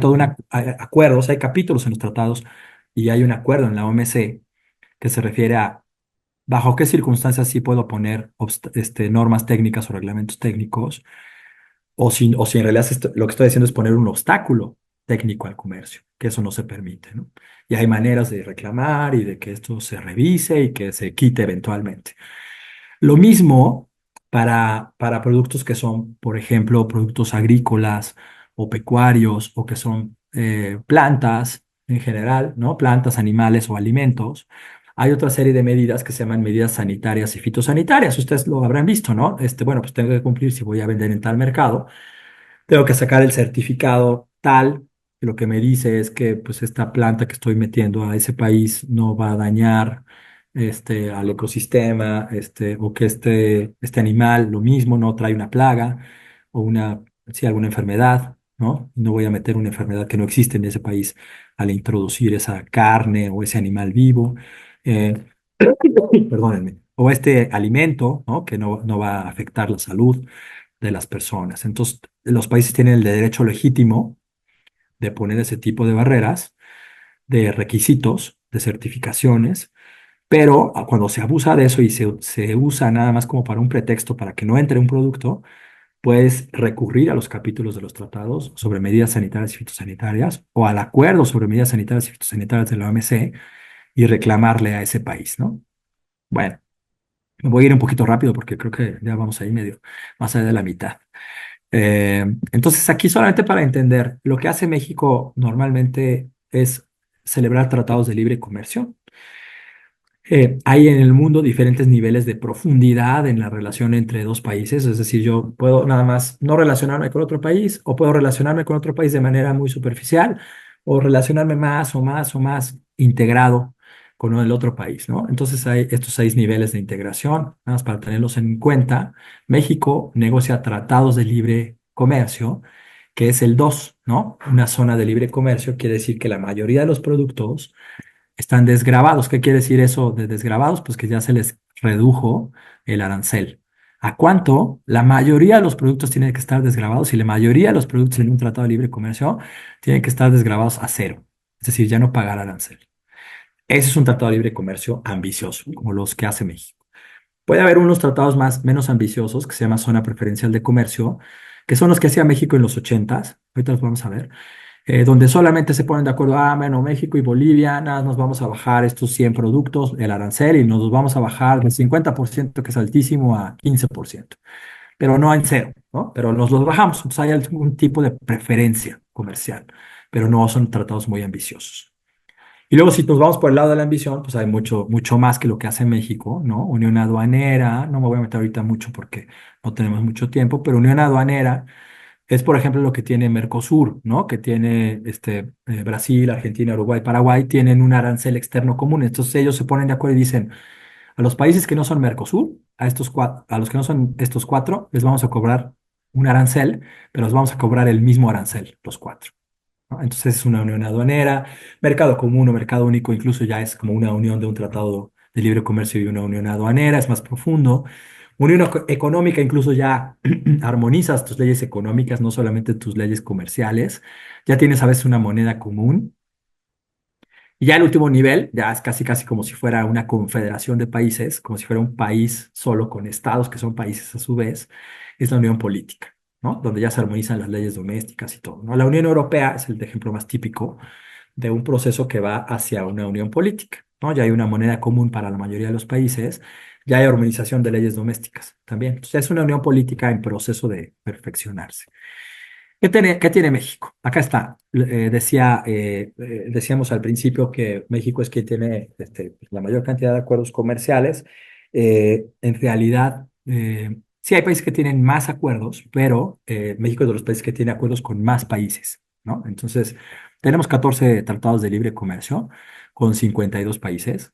hay acuerdos, hay capítulos en los tratados y hay un acuerdo en la OMC que se refiere a bajo qué circunstancias sí puedo poner normas técnicas o reglamentos técnicos o si en realidad lo que estoy haciendo es poner un obstáculo técnico al comercio, que eso no se permite, ¿no? Y hay maneras de reclamar y de que esto se revise y que se quite eventualmente. Lo mismo para productos que son, por ejemplo, productos agrícolas o pecuarios o que son plantas en general, ¿no? Plantas, animales o alimentos. Hay otra serie de medidas que se llaman medidas sanitarias y fitosanitarias. Ustedes lo habrán visto, ¿no? Bueno, pues tengo que cumplir si voy a vender en tal mercado. Tengo que sacar el certificado tal, que lo que me dice es que pues esta planta que estoy metiendo a ese país no va a dañar al ecosistema, o que este animal lo mismo no trae una plaga o sí, alguna enfermedad, ¿no? No voy a meter una enfermedad que no existe en ese país al introducir esa carne o ese animal vivo. Eh, Perdónenme. O este alimento, ¿no? Que no va a afectar la salud de las personas. Entonces, los países tienen el derecho legítimo de poner ese tipo de barreras, de requisitos, de certificaciones, pero cuando se abusa de eso y se usa nada más como para un pretexto para que no entre un producto, puedes recurrir a los capítulos de los tratados sobre medidas sanitarias y fitosanitarias o al acuerdo sobre medidas sanitarias y fitosanitarias de la OMC y reclamarle a ese país, ¿no? Bueno, me voy a ir un poquito rápido porque creo que ya vamos ahí medio más allá de la mitad. Entonces, aquí solamente para entender, lo que hace México normalmente es celebrar tratados de libre comercio. Hay en el mundo diferentes niveles de profundidad en la relación entre dos países, es decir, yo puedo nada más no relacionarme con otro país o puedo relacionarme con otro país de manera muy superficial o relacionarme más o más integrado con el otro país, ¿no? Entonces hay estos 6 niveles de integración, nada más para tenerlos en cuenta. México negocia tratados de libre comercio, que es el 2, ¿no? Una zona de libre comercio quiere decir que la mayoría de los productos están desgravados. ¿Qué quiere decir eso de desgravados? Pues que ya se les redujo el arancel. ¿A cuánto? La mayoría de los productos tienen que estar desgravados y la mayoría de los productos en un tratado de libre comercio tienen que estar desgravados a cero. Es decir, ya no pagar arancel. Ese es un tratado de libre comercio ambicioso, como los que hace México. Puede haber unos tratados menos ambiciosos que se llama zona preferencial de comercio, que son los que hacía México en los 80s. Ahorita los vamos a ver donde solamente se ponen de acuerdo, bueno, México y Bolivia, nada, nos vamos a bajar estos 100 productos, el arancel, y nos los vamos a bajar del 50%, que es altísimo, a 15%, pero no en cero, ¿no? Pero nos los bajamos, entonces hay algún tipo de preferencia comercial, pero no son tratados muy ambiciosos. Y luego si nos vamos por el lado de la ambición, pues hay mucho más que lo que hace México, ¿no? Unión aduanera, no me voy a meter ahorita mucho porque no tenemos mucho tiempo, pero unión aduanera es, por ejemplo, lo que tiene Mercosur, ¿no? Que tiene Brasil, Argentina, Uruguay, Paraguay, tienen un arancel externo común. Entonces ellos se ponen de acuerdo y dicen, a los países que no son Mercosur, a los que no son estos cuatro, les vamos a cobrar un arancel, pero les vamos a cobrar el mismo arancel, los cuatro, ¿no? Entonces es una unión aduanera, mercado común o mercado único, incluso ya es como una unión de un tratado de libre comercio y una unión aduanera, es más profundo. Unión económica incluso ya armonizas tus leyes económicas, no solamente tus leyes comerciales. Ya tienes a veces una moneda común. Y ya el último nivel, ya es casi como si fuera una confederación de países, como si fuera un país solo con estados que son países a su vez, es la unión política, ¿no? Donde ya se armonizan las leyes domésticas y todo, ¿no? La Unión Europea es el ejemplo más típico de un proceso que va hacia una unión política, ¿no? Ya hay una moneda común para la mayoría de los países, Ya hay armonización de leyes domésticas también. Entonces, es una unión política en proceso de perfeccionarse. ¿Qué tiene México? Acá está. Decíamos al principio que México es quien tiene la mayor cantidad de acuerdos comerciales. En realidad, sí hay países que tienen más acuerdos, pero México es de los países que tiene acuerdos con más países, ¿no? Entonces, tenemos 14 tratados de libre comercio con 52 países.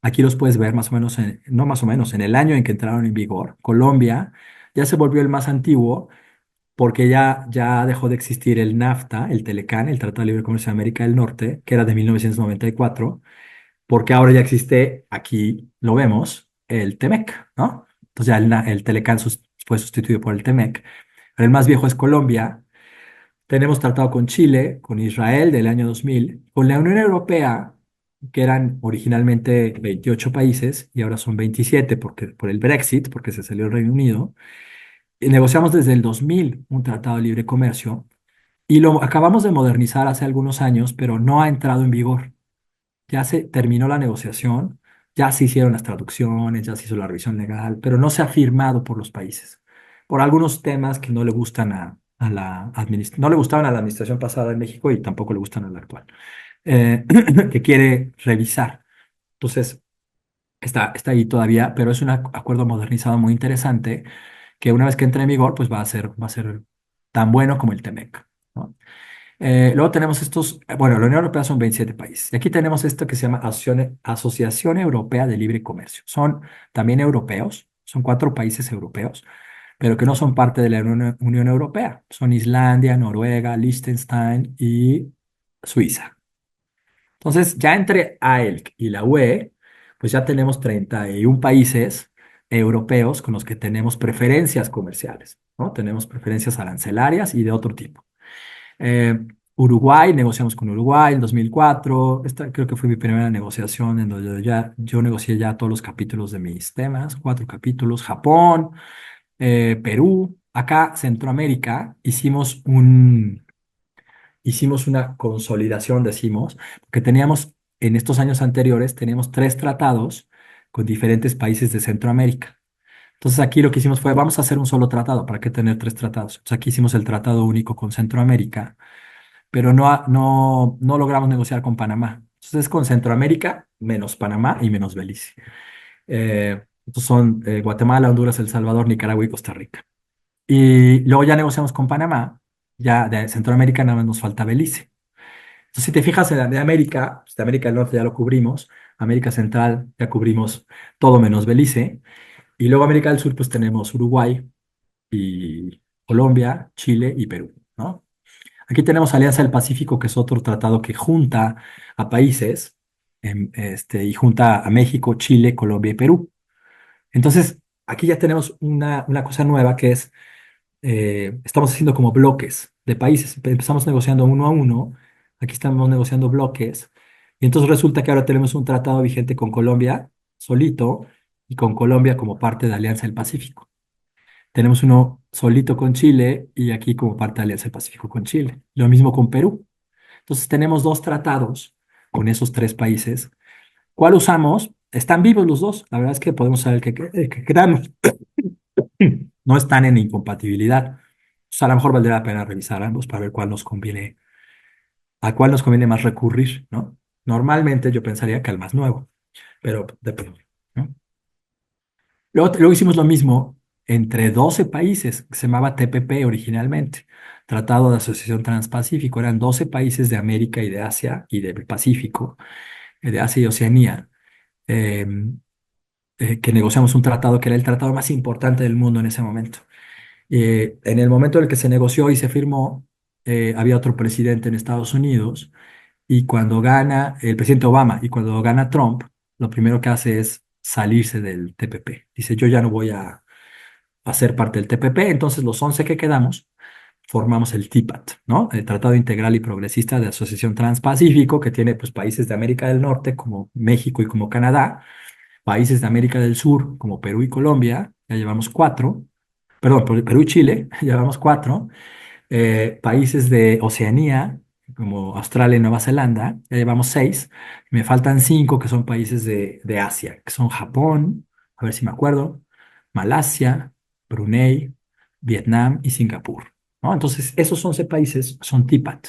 Aquí los puedes ver más o menos, no más o menos, en el año en que entraron en vigor. Colombia ya se volvió el más antiguo porque ya dejó de existir el NAFTA, el Telecán, el Tratado de Libre Comercio de América del Norte, que era de 1994, porque ahora ya existe, aquí lo vemos, el TEMEC, ¿no? Entonces ya el Telecán fue sustituido por el TEMEC. Pero el más viejo es Colombia. Tenemos tratado con Chile, con Israel del año 2000, con la Unión Europea, que eran originalmente 28 países y ahora son 27 por el Brexit, porque se salió el Reino Unido. Y negociamos desde el 2000 un tratado de libre comercio y lo acabamos de modernizar hace algunos años, pero no ha entrado en vigor. Ya se terminó la negociación, ya se hicieron las traducciones, ya se hizo la revisión legal, pero no se ha firmado por los países, por algunos temas que no le gustan no le gustaban a la administración pasada en México y tampoco le gustan a la actual, que quiere revisar. Entonces, está ahí todavía, pero es un acuerdo modernizado muy interesante que una vez que entre en vigor, pues va a ser tan bueno como el TEMEC, ¿no? Luego tenemos bueno, la Unión Europea son 27 países. Y aquí tenemos esto que se llama Asociación Europea de Libre Comercio. Son también europeos, son 4 países europeos, pero que no son parte de la Unión Europea. Son Islandia, Noruega, Liechtenstein y Suiza. Entonces, ya entre AELC y la UE, pues ya tenemos 31 países europeos con los que tenemos preferencias comerciales, ¿no? Tenemos preferencias arancelarias y de otro tipo. Eh, Uruguay, negociamos con Uruguay en 2004. Esta creo que fue mi primera negociación en donde yo negocié ya todos los capítulos de mis temas, 4 capítulos. Japón, Perú, acá Centroamérica, hicimos una consolidación, decimos, porque en estos años anteriores, teníamos 3 tratados con diferentes países de Centroamérica. Entonces aquí lo que hicimos fue, vamos a hacer un solo tratado, ¿para qué tener 3 tratados? Entonces aquí hicimos el tratado único con Centroamérica, pero no logramos negociar con Panamá. Entonces es con Centroamérica, menos Panamá y menos Belice. Estos son Guatemala, Honduras, El Salvador, Nicaragua y Costa Rica. Y luego ya negociamos con Panamá, ya de Centroamérica nada más nos falta Belice. Entonces, si te fijas en la de América, pues de América del Norte ya lo cubrimos, América Central ya cubrimos todo menos Belice, y luego América del Sur, pues tenemos Uruguay y Colombia, Chile y Perú, ¿no? Aquí tenemos Alianza del Pacífico, que es otro tratado que junta a países y junta a México, Chile, Colombia y Perú. Entonces, aquí ya tenemos una cosa nueva que es, estamos haciendo como bloques de países. Empezamos negociando uno a uno, aquí estamos negociando bloques, y entonces resulta que ahora tenemos un tratado vigente con Colombia solito y con Colombia como parte de Alianza del Pacífico. Tenemos uno solito con Chile y aquí como parte de Alianza del Pacífico con Chile. Lo mismo con Perú. Entonces tenemos 2 tratados con esos 3 países. ¿Cuál usamos? Están vivos los dos. La verdad es que podemos saber el que queramos. No están en incompatibilidad. Entonces, a lo mejor valdría la pena revisar ambos para ver a cuál nos conviene más recurrir, ¿no? Normalmente yo pensaría que al más nuevo, pero depende, ¿no? Luego hicimos lo mismo entre 12 países, que se llamaba TPP originalmente, Tratado de Asociación Transpacífico. Eran 12 países de América y de Asia y del Pacífico, de Asia y Oceanía, eh, que negociamos un tratado que era el tratado más importante del mundo en ese momento. En el momento en el que se negoció y se firmó, había otro presidente en Estados Unidos y cuando gana el presidente Obama y cuando gana Trump, lo primero que hace es salirse del TPP. Dice, yo ya no voy a ser parte del TPP, entonces los 11 que quedamos formamos el TIPAT, ¿no? El Tratado Integral y Progresista de Asociación Transpacífico, que tiene pues, países de América del Norte como México y como Canadá, países de América del Sur como Perú y Colombia, ya llevamos 4, perdón, Perú y Chile, ya llevamos 4, países de Oceanía, como Australia y Nueva Zelanda. Ya llevamos 6. Me faltan 5 que son países de Asia, que son Japón, a ver si me acuerdo, Malasia, Brunei, Vietnam y Singapur, ¿no? Entonces, esos 11 países son TIPAT.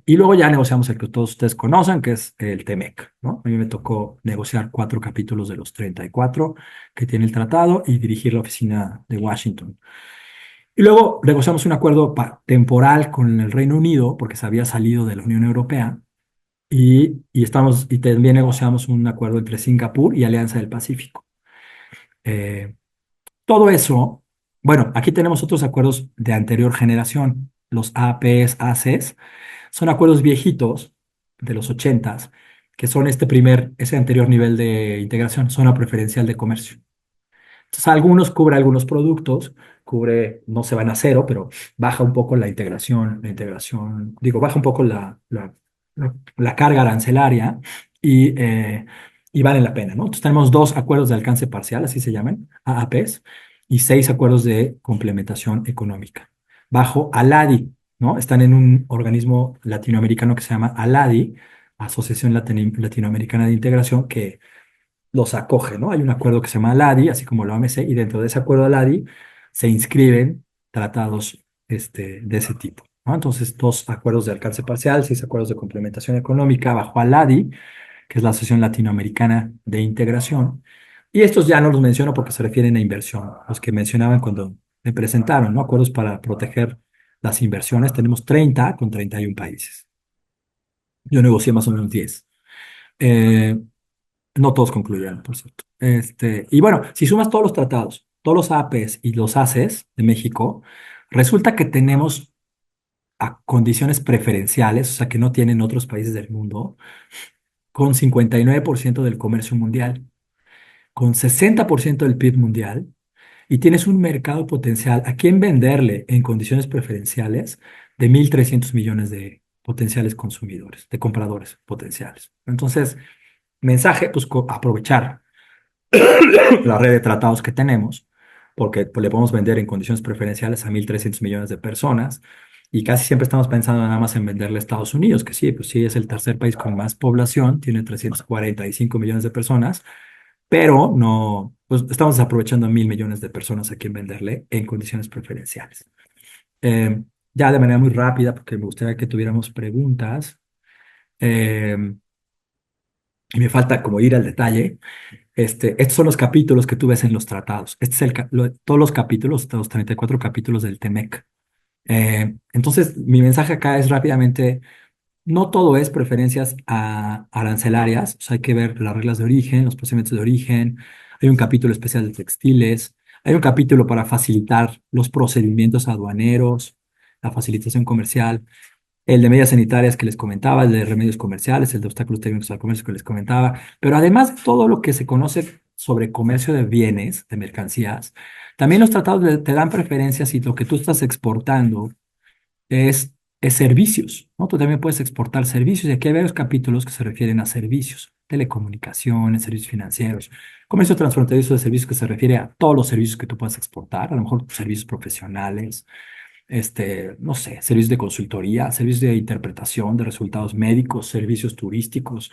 Y luego ya negociamos el que todos ustedes conocen, que es el TEMEC, ¿no? A mí me tocó negociar 4 capítulos de los 34 que tiene el tratado y dirigir la oficina de Washington. Y luego negociamos un acuerdo temporal con el Reino Unido, porque se había salido de la Unión Europea, y también negociamos un acuerdo entre Singapur y Alianza del Pacífico. Eh, Todo eso, bueno, aquí tenemos otros acuerdos de anterior generación, los APs, ACs, son acuerdos viejitos de los 80 que son ese anterior nivel de integración, zona preferencial de comercio. Entonces, algunos cubre algunos productos, no se van a cero, pero baja un poco baja un poco la carga arancelaria y vale la pena, ¿no? Entonces, tenemos 2 acuerdos de alcance parcial, así se llaman, AAPs, y 6 acuerdos de complementación económica. Bajo ALADI, ¿no? Están en un organismo latinoamericano que se llama ALADI, Asociación Latinoamericana de Integración, que los acoge, ¿no? Hay un acuerdo que se llama LADI, así como la OMC, y dentro de ese acuerdo LADI se inscriben tratados de ese tipo, ¿no? Entonces, 2 acuerdos de alcance parcial, 6 acuerdos de complementación económica bajo ALADI, que es la Asociación Latinoamericana de Integración. Y estos ya no los menciono porque se refieren a inversión, los que mencionaban cuando me presentaron, ¿no? Acuerdos para proteger las inversiones. Tenemos 30 con 31 países. Yo negocié más o menos 10. Eh, no todos concluyeron, por cierto. Y bueno, si sumas todos los tratados, todos los APs y los ACES de México, resulta que tenemos condiciones preferenciales, o sea, que no tienen otros países del mundo, con 59% del comercio mundial, con 60% del PIB mundial, y tienes un mercado potencial a quien venderle en condiciones preferenciales de 1.300 millones de potenciales consumidores, de compradores potenciales. Entonces, mensaje, pues aprovechar la red de tratados que tenemos, porque pues, le podemos vender en condiciones preferenciales a 1.300 millones de personas y casi siempre estamos pensando nada más en venderle a Estados Unidos, que sí, pues sí, es el tercer país con más población, tiene 345 millones de personas, pero no, pues estamos aprovechando a 1.000 millones de personas a quien venderle en condiciones preferenciales. Eh, ya de manera muy rápida, porque me gustaría que tuviéramos preguntas, eh, y me falta como ir al detalle. Estos son los capítulos que tú ves en los tratados. Este es todos los capítulos, los 34 capítulos del TEMEC. Entonces, mi mensaje acá es rápidamente, no todo es preferencias arancelarias, o sea, hay que ver las reglas de origen, los procedimientos de origen, hay un capítulo especial de textiles, hay un capítulo para facilitar los procedimientos aduaneros, la facilitación comercial, el de medidas sanitarias que les comentaba, el de remedios comerciales, el de obstáculos técnicos al comercio que les comentaba, pero además de todo lo que se conoce sobre comercio de bienes, de mercancías, también los tratados te dan preferencias si lo que tú estás exportando es, es servicios, ¿no? Tú también puedes exportar servicios y aquí hay varios capítulos que se refieren a servicios, telecomunicaciones, servicios financieros, comercio transfronterizo de servicios que se refiere a todos los servicios que tú puedas exportar, a lo mejor servicios profesionales, no sé, servicios de consultoría, servicios de interpretación de resultados médicos, servicios turísticos,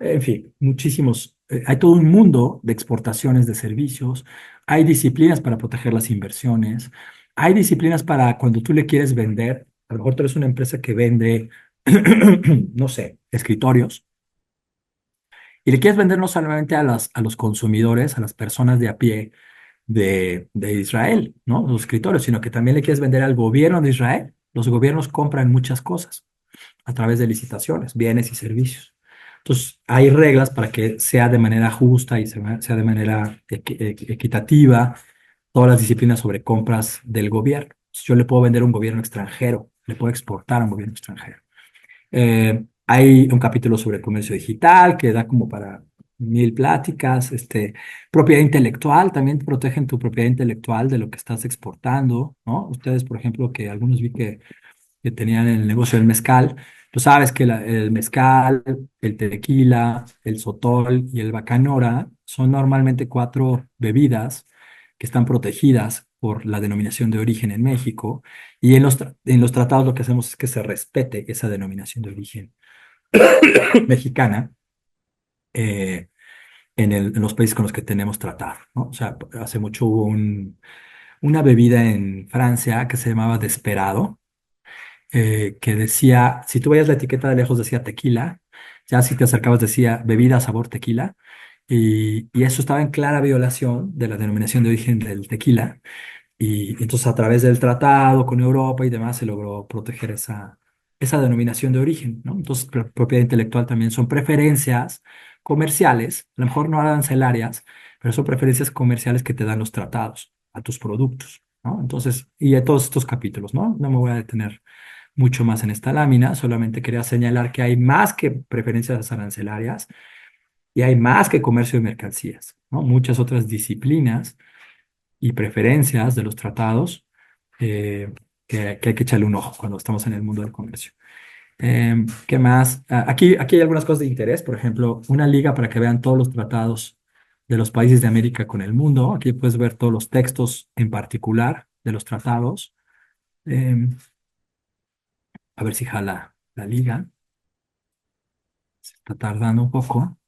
en fin, muchísimos. Hay todo un mundo de exportaciones de servicios, hay disciplinas para proteger las inversiones, hay disciplinas para cuando tú le quieres vender, a lo mejor tú eres una empresa que vende, no sé, escritorios, y le quieres vender no solamente a los consumidores, a las personas de a pie, de Israel, ¿no? Los escritorios, sino que también le quieres vender al gobierno de Israel. Los gobiernos compran muchas cosas a través de licitaciones, bienes y servicios. Entonces, hay reglas para que sea de manera justa y sea de manera equitativa todas las disciplinas sobre compras del gobierno. Yo le puedo vender a un gobierno extranjero, le puedo exportar a un gobierno extranjero. Hay un capítulo sobre comercio digital que da como para 1.000 pláticas. Propiedad intelectual, también protegen tu propiedad intelectual de lo que estás exportando, ¿no? Ustedes, por ejemplo, que algunos vi que tenían el negocio del mezcal, tú sabes que el mezcal, el tequila, el sotol y el bacanora son normalmente 4 bebidas que están protegidas por la denominación de origen en México, y en los tratados lo que hacemos es que se respete esa denominación de origen mexicana eh, en los países con los que tenemos tratado, ¿no? O sea, hace mucho hubo una bebida en Francia que se llamaba Desperado, que decía, si tú veías la etiqueta de lejos decía tequila, ya si te acercabas decía bebida sabor tequila, y eso estaba en clara violación de la denominación de origen del tequila, y entonces a través del tratado con Europa y demás se logró proteger esa denominación de origen, ¿no? Entonces, propiedad intelectual también son preferencias comerciales, a lo mejor no arancelarias, pero son preferencias comerciales que te dan los tratados a tus productos, ¿no? Entonces, y de todos estos capítulos, ¿no? No me voy a detener mucho más en esta lámina, solamente quería señalar que hay más que preferencias arancelarias y hay más que comercio de mercancías, ¿no? Muchas otras disciplinas y preferencias de los tratados que hay que echarle un ojo cuando estamos en el mundo del comercio. ¿Qué más? Aquí hay algunas cosas de interés, por ejemplo, una liga para que vean todos los tratados de los países de América con el mundo. Aquí puedes ver todos los textos en particular de los tratados. Em, a ver si jala la liga. Se está tardando un poco.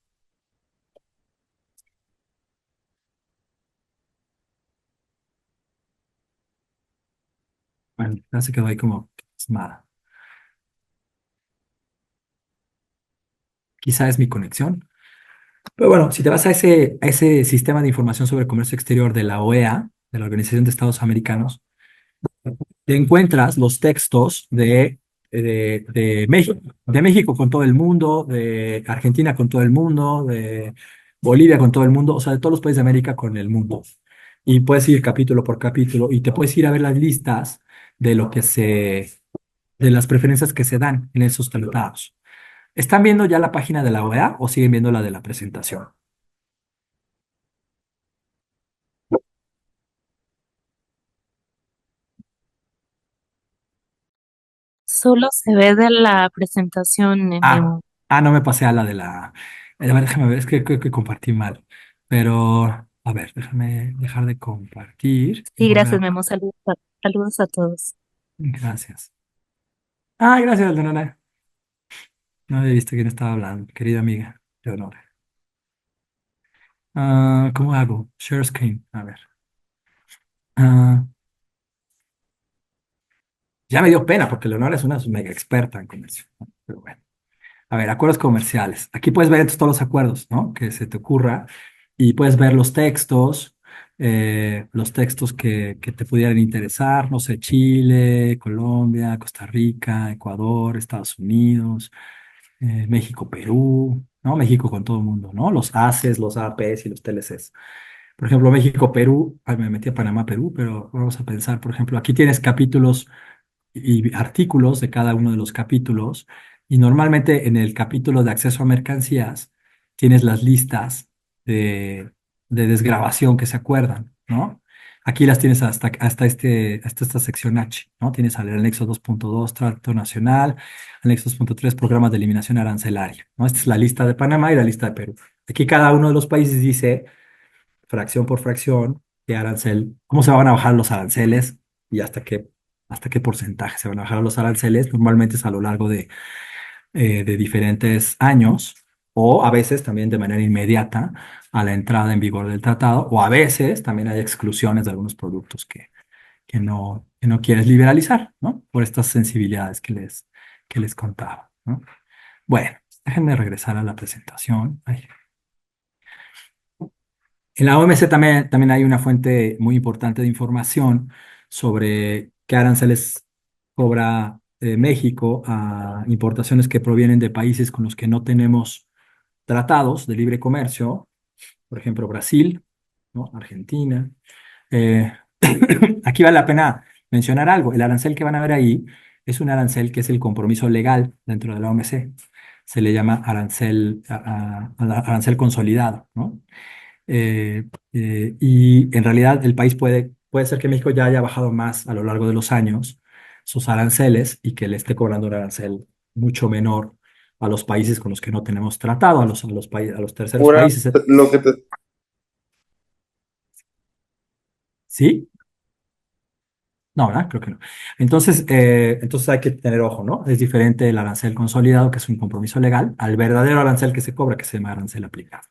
Bueno, ya se quedó ahí como plasmada. Quizá es mi conexión. Pero bueno, si te vas a ese sistema de información sobre comercio exterior de la OEA, de la Organización de Estados Americanos, te encuentras los textos de México con todo el mundo, de Argentina con todo el mundo, de Bolivia con todo el mundo, o sea, de todos los países de América con el mundo. Y puedes ir capítulo por capítulo y te puedes ir a ver las listas de lo que de las preferencias que se dan en esos tratados. ¿Están viendo ya la página de la OEA o siguen viendo la de la presentación? Solo se ve de la presentación, Ah, Memo. no me pasé a la de la. A ver, déjame ver, es que creo que compartí mal. Pero, a ver, déjame dejar de compartir y Sí, volver gracias, a. Memo. Saludos a todos. Gracias. Ah, gracias, Leonora. No había visto quién estaba hablando, querida amiga, Leonora. ¿Cómo hago? Share screen. A ver. Ah, ya me dio pena porque Leonora es una mega experta en comercio, ¿no? Pero bueno. A ver, acuerdos comerciales. Aquí puedes ver entonces todos los acuerdos, ¿no? Que se te ocurra y puedes ver los textos que te pudieran interesar, no sé, Chile, Colombia, Costa Rica, Ecuador, Estados Unidos, México, Perú, ¿no? México con todo el mundo, ¿no? Los ACES, los APs y los TLCs. Por ejemplo, México, Perú, ay, me metí a Panamá, Perú, pero vamos a pensar, por ejemplo, aquí tienes capítulos y artículos de cada uno de los capítulos. Y normalmente en el capítulo de acceso a mercancías tienes las listas de desgravación que se acuerdan, ¿no? Aquí las tienes hasta esta sección H, ¿no? Tienes el anexo 2.2 Trato Nacional, anexo 2.3 Programas de Eliminación Arancelaria, ¿no? Esta es la lista de Panamá y la lista de Perú. Aquí cada uno de los países dice fracción por fracción, qué arancel, cómo se van a bajar los aranceles y hasta qué porcentaje se van a bajar los aranceles. Normalmente es a lo largo de diferentes años o a veces también de manera inmediata a la entrada en vigor del tratado o a veces también hay exclusiones de algunos productos que no quieres liberalizar, ¿no? Por estas sensibilidades que les contaba, ¿no? Bueno, déjenme regresar a la presentación. Ay. En la OMC también hay una fuente muy importante de información sobre qué aranceles cobra México a importaciones que provienen de países con los que no tenemos tratados de libre comercio, por ejemplo, Brasil, ¿no? Argentina. Eh, Aquí vale la pena mencionar algo. El arancel que van a ver ahí es un arancel que es el compromiso legal dentro de la OMC. Se le llama arancel consolidado, ¿no? Y en realidad el país puede ser que México ya haya bajado más a lo largo de los años sus aranceles y que le esté cobrando un arancel mucho menor a los países con los que no tenemos tratado, a los terceros Ahora, países. lo que te, ¿Sí? No, ¿verdad? Creo que no. Entonces hay que tener ojo, ¿no? Es diferente el arancel consolidado, que es un compromiso legal, al verdadero arancel que se cobra, que se llama arancel aplicado.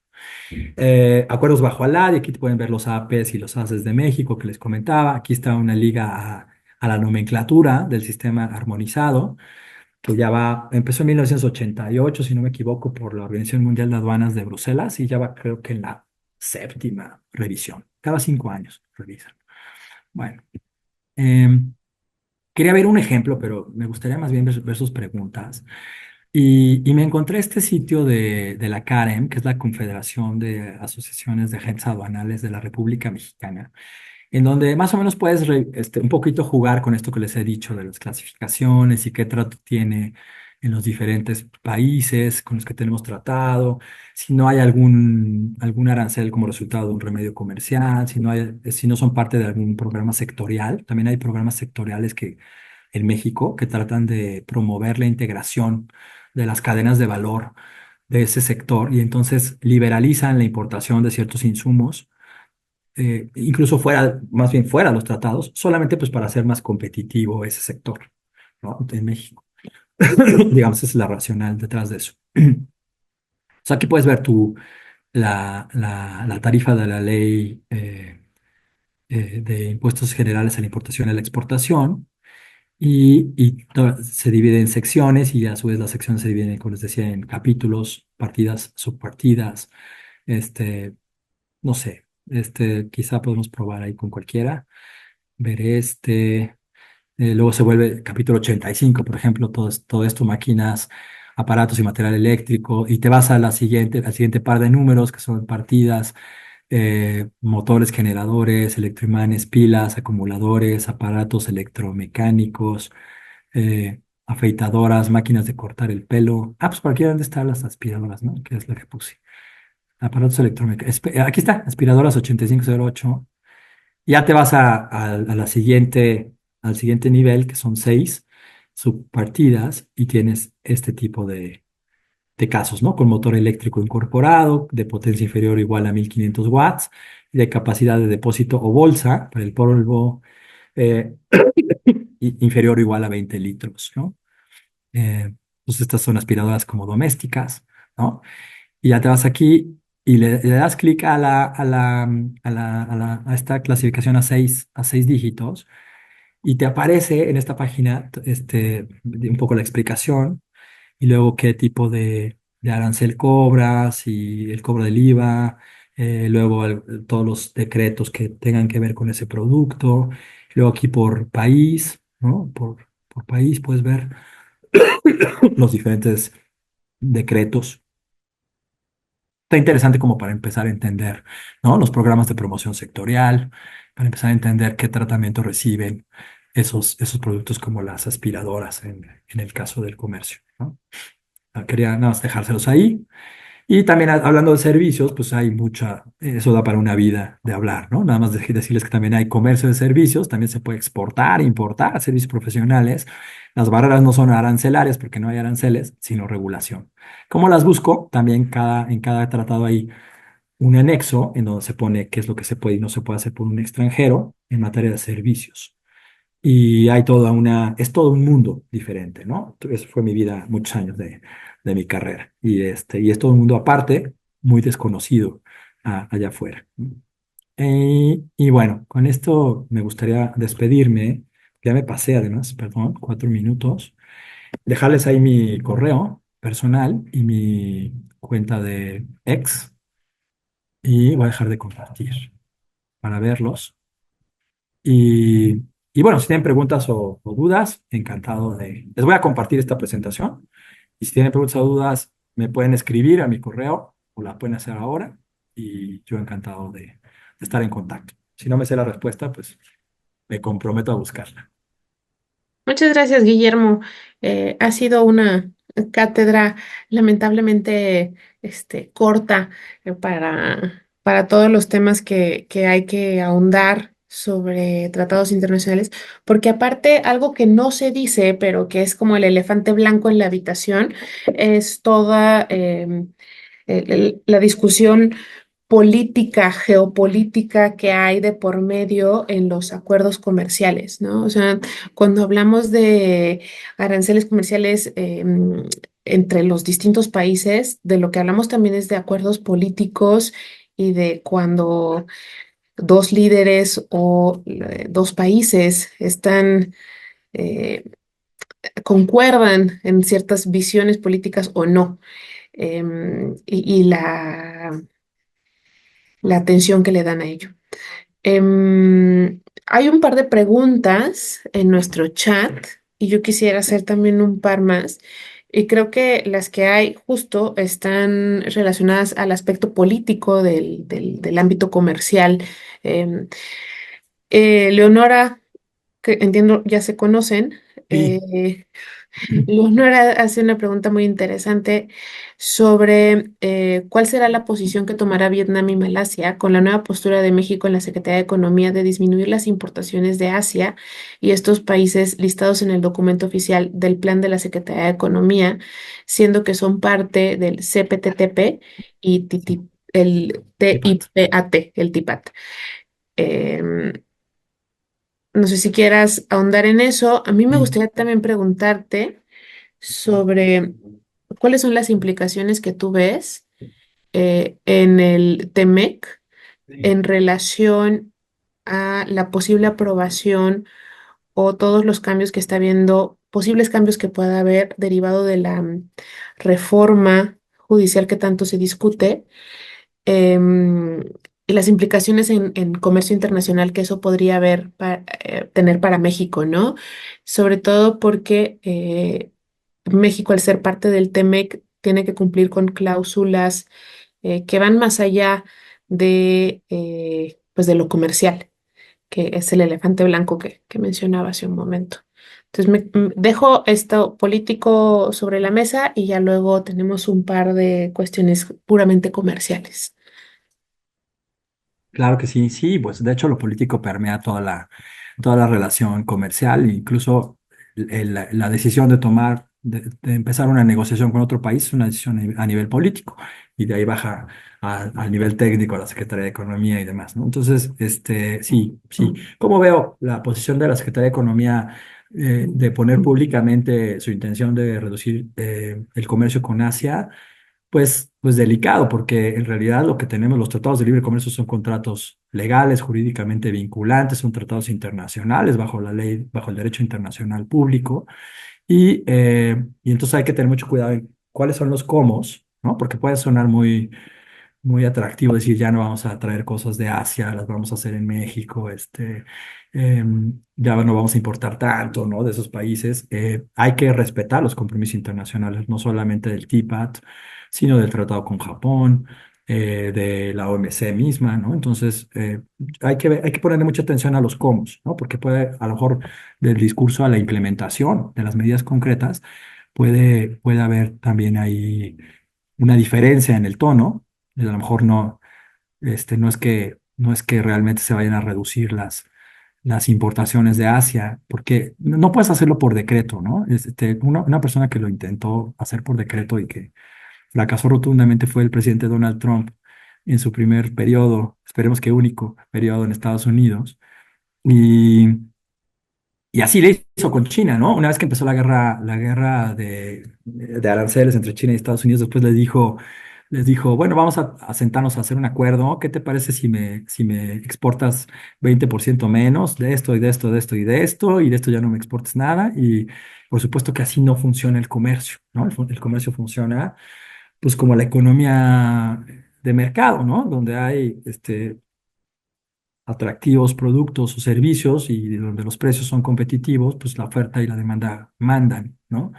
Acuerdos bajo ALAD, y aquí te pueden ver los APs y los ACES de México que les comentaba. Aquí está una liga a la nomenclatura del sistema armonizado, que empezó en 1988, si no me equivoco, por la Organización Mundial de Aduanas de Bruselas, y ya va, creo que en la séptima revisión. Cada 5 años revisan. Bueno, em, quería ver un ejemplo, pero me gustaría más bien ver sus preguntas. Y me encontré este sitio de la CAREM, que es la Confederación de Asociaciones de Agentes Aduanales de la República Mexicana, en donde más o menos puedes un poquito jugar con esto que les he dicho de las clasificaciones y qué trato tiene en los diferentes países con los que tenemos tratado, si no hay algún arancel como resultado de un remedio comercial, si no son parte de algún programa sectorial. También hay programas sectoriales en México que tratan de promover la integración de las cadenas de valor de ese sector y entonces liberalizan la importación de ciertos insumos, incluso más bien fuera de los tratados, solamente pues para hacer más competitivo ese sector, ¿no? En México. Digamos, esa es la racional detrás de eso. O sea, aquí puedes ver la tarifa de la ley de impuestos generales a la importación y la exportación. Se divide en secciones y a su vez las secciones se dividen, como les decía, en capítulos, partidas, subpartidas. Este, no sé, quizá podemos probar ahí con cualquiera. Ver luego se vuelve capítulo 85, por ejemplo, todo esto, máquinas, aparatos y material eléctrico, y te vas al siguiente par de números, que son partidas, motores, generadores, electroimanes, pilas, acumuladores, aparatos electromecánicos, afeitadoras, máquinas de cortar el pelo. Pues por aquí dónde están las aspiradoras, ¿no? Que es la que puse. Aparatos electromecánicos. Aquí está, aspiradoras 8508. Ya te vas al siguiente nivel, que son 6 subpartidas, y tienes este tipo de casos, ¿no? Con motor eléctrico incorporado, de potencia inferior o igual a 1500 watts, y de capacidad de depósito o bolsa para el polvo, eh, inferior o igual a 20 litros, ¿no? Pues estas son aspiradoras como domésticas, ¿no? Y ya te vas aquí y le das clic a esta clasificación a seis dígitos, y te aparece en esta página un poco la explicación y luego qué tipo de arancel cobras y el cobro del IVA, luego todos los decretos que tengan que ver con ese producto. Luego aquí por país, ¿no? Por país puedes ver los diferentes decretos. Está interesante como para empezar a entender, ¿no? Los programas de promoción sectorial, para empezar a entender qué tratamiento reciben esos productos como las aspiradoras en el caso del comercio, ¿no? Quería nada más dejárselos ahí. Y también hablando de servicios, pues hay eso da para una vida de hablar, ¿no? Nada más decirles que también hay comercio de servicios, también se puede exportar, importar servicios profesionales. Las barreras no son arancelarias porque no hay aranceles, sino regulación. ¿Cómo las busco? También en cada tratado hay un anexo en donde se pone qué es lo que se puede y no se puede hacer por un extranjero en materia de servicios. Y es todo un mundo diferente, ¿no? Eso fue mi vida, muchos años de mi carrera. Y es todo un mundo aparte, muy desconocido allá afuera. Y bueno, con esto me gustaría despedirme. Ya me pasé además, perdón, 4 minutos. Dejarles ahí mi correo personal y mi cuenta de ex. Y voy a dejar de compartir para verlos. Y, y bueno, si tienen preguntas o dudas, encantado de... Les voy a compartir esta presentación. Y si tienen preguntas o dudas, me pueden escribir a mi correo o la pueden hacer ahora. Y yo encantado de estar en contacto. Si no me sé la respuesta, pues me comprometo a buscarla. Muchas gracias, Guillermo. Ha sido una cátedra lamentablemente corta para todos los temas que hay que ahondar sobre tratados internacionales, porque aparte algo que no se dice, pero que es como el elefante blanco en la habitación, es toda la discusión política, geopolítica que hay de por medio en los acuerdos comerciales, ¿no? O sea, cuando hablamos de aranceles comerciales entre los distintos países, de lo que hablamos también es de acuerdos políticos y de cuando dos líderes o dos países están, eh, concuerdan en ciertas visiones políticas o no. Y la atención que le dan a ello. Hay un par de preguntas en nuestro chat y yo quisiera hacer también un par más. Y creo que las que hay justo están relacionadas al aspecto político del ámbito comercial. Em, Leonora, que entiendo ya se conocen, Sí. Leonora hace una pregunta muy interesante sobre cuál será la posición que tomará Vietnam y Malasia con la nueva postura de México en la Secretaría de Economía de disminuir las importaciones de Asia y estos países listados en el documento oficial del plan de la Secretaría de Economía, siendo que son parte del CPTPP y el Ipat. TIPAT, el TIPAT. Em, no sé si quieras ahondar en eso. A mí me Sí. gustaría también preguntarte sobre cuáles son las implicaciones que tú ves en el TEMEC en relación a la posible aprobación o todos los cambios que está habiendo, posibles cambios que pueda haber derivado de la reforma judicial que tanto se discute, em, y las implicaciones en comercio internacional que eso podría tener para México, ¿no? Sobre todo porque México, al ser parte del TEMEC, tiene que cumplir con cláusulas que van más allá pues de lo comercial, que es el elefante blanco que mencionaba hace un momento. Entonces, dejo esto político sobre la mesa y ya luego tenemos un par de cuestiones puramente comerciales. Claro que sí, sí, pues de hecho lo político permea toda la relación comercial, incluso la decisión de tomar, de empezar una negociación con otro país es una decisión a nivel político y de ahí baja al nivel técnico, a la Secretaría de Economía y demás, ¿no? Entonces, sí, sí. ¿Cómo veo la posición de la Secretaría de Economía de poner públicamente su intención de reducir el comercio con Asia? Pues delicado, porque en realidad lo que tenemos, los tratados de libre comercio son contratos legales, jurídicamente vinculantes, son tratados internacionales bajo la ley, bajo el derecho internacional público, y entonces hay que tener mucho cuidado en cuáles son los cómo, ¿no? Porque puede sonar muy atractivo decir ya no vamos a traer cosas de Asia, las vamos a hacer en México, ya no vamos a importar tanto, ¿no? De esos países. Hay que respetar los compromisos internacionales, no solamente del TPAT, sino del tratado con Japón, de la OMC misma, ¿no? Entonces, hay que ponerle mucha atención a los cómo, ¿no? Porque puede, a lo mejor, del discurso a la implementación de las medidas concretas, puede haber también ahí una diferencia en el tono. A lo mejor no es que realmente se vayan a reducir las importaciones de Asia, porque no puedes hacerlo por decreto, ¿no? Una persona que lo intentó hacer por decreto y que fracasó rotundamente fue el presidente Donald Trump en su primer periodo, esperemos que único periodo en Estados Unidos. Y y así le hizo con China, ¿no? Una vez que empezó la guerra de aranceles entre China y Estados Unidos, después les dijo, bueno, vamos a sentarnos a hacer un acuerdo. ¿Qué te parece si me exportas 20% menos de esto y de esto, de esto y de esto, y de esto ya no me exportes nada? Y por supuesto que así no funciona el comercio, ¿no? El comercio funciona pues como la economía de mercado, ¿no? Donde hay atractivos productos o servicios y donde los precios son competitivos, pues la oferta y la demanda mandan, ¿no?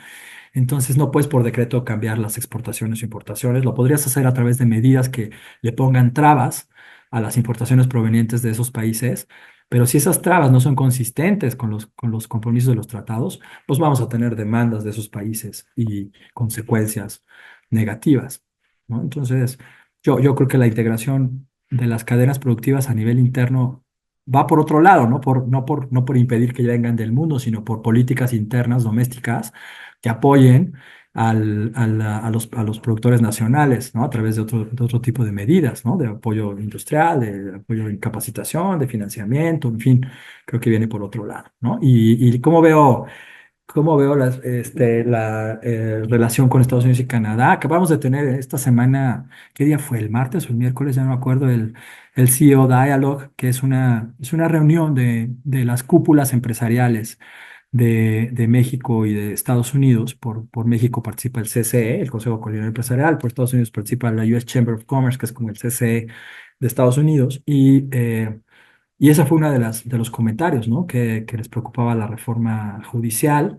Entonces no puedes por decreto cambiar las exportaciones o importaciones, lo podrías hacer a través de medidas que le pongan trabas a las importaciones provenientes de esos países, pero si esas trabas no son consistentes con los compromisos de los tratados, pues vamos a tener demandas de esos países y consecuencias negativas, ¿no? Entonces, yo creo que la integración de las cadenas productivas a nivel interno va por otro lado, no por impedir que vengan del mundo, sino por políticas internas domésticas que apoyen a los productores nacionales, ¿no? A través de otro tipo de medidas, ¿no? De apoyo industrial, de apoyo en capacitación, de financiamiento, en fin, creo que viene por otro lado, ¿no? Y cómo veo la relación con Estados Unidos y Canadá. Acabamos de tener esta semana, ¿qué día fue? ¿El martes o el miércoles? Ya no me acuerdo, el CEO Dialogue, que es una reunión de las cúpulas empresariales de México y de Estados Unidos. Por México participa el CCE, el Consejo Coordinador Empresarial. Por Estados Unidos participa la US Chamber of Commerce, que es como el CCE de Estados Unidos. Y esa fue una de los comentarios, ¿no? Que les preocupaba la reforma judicial.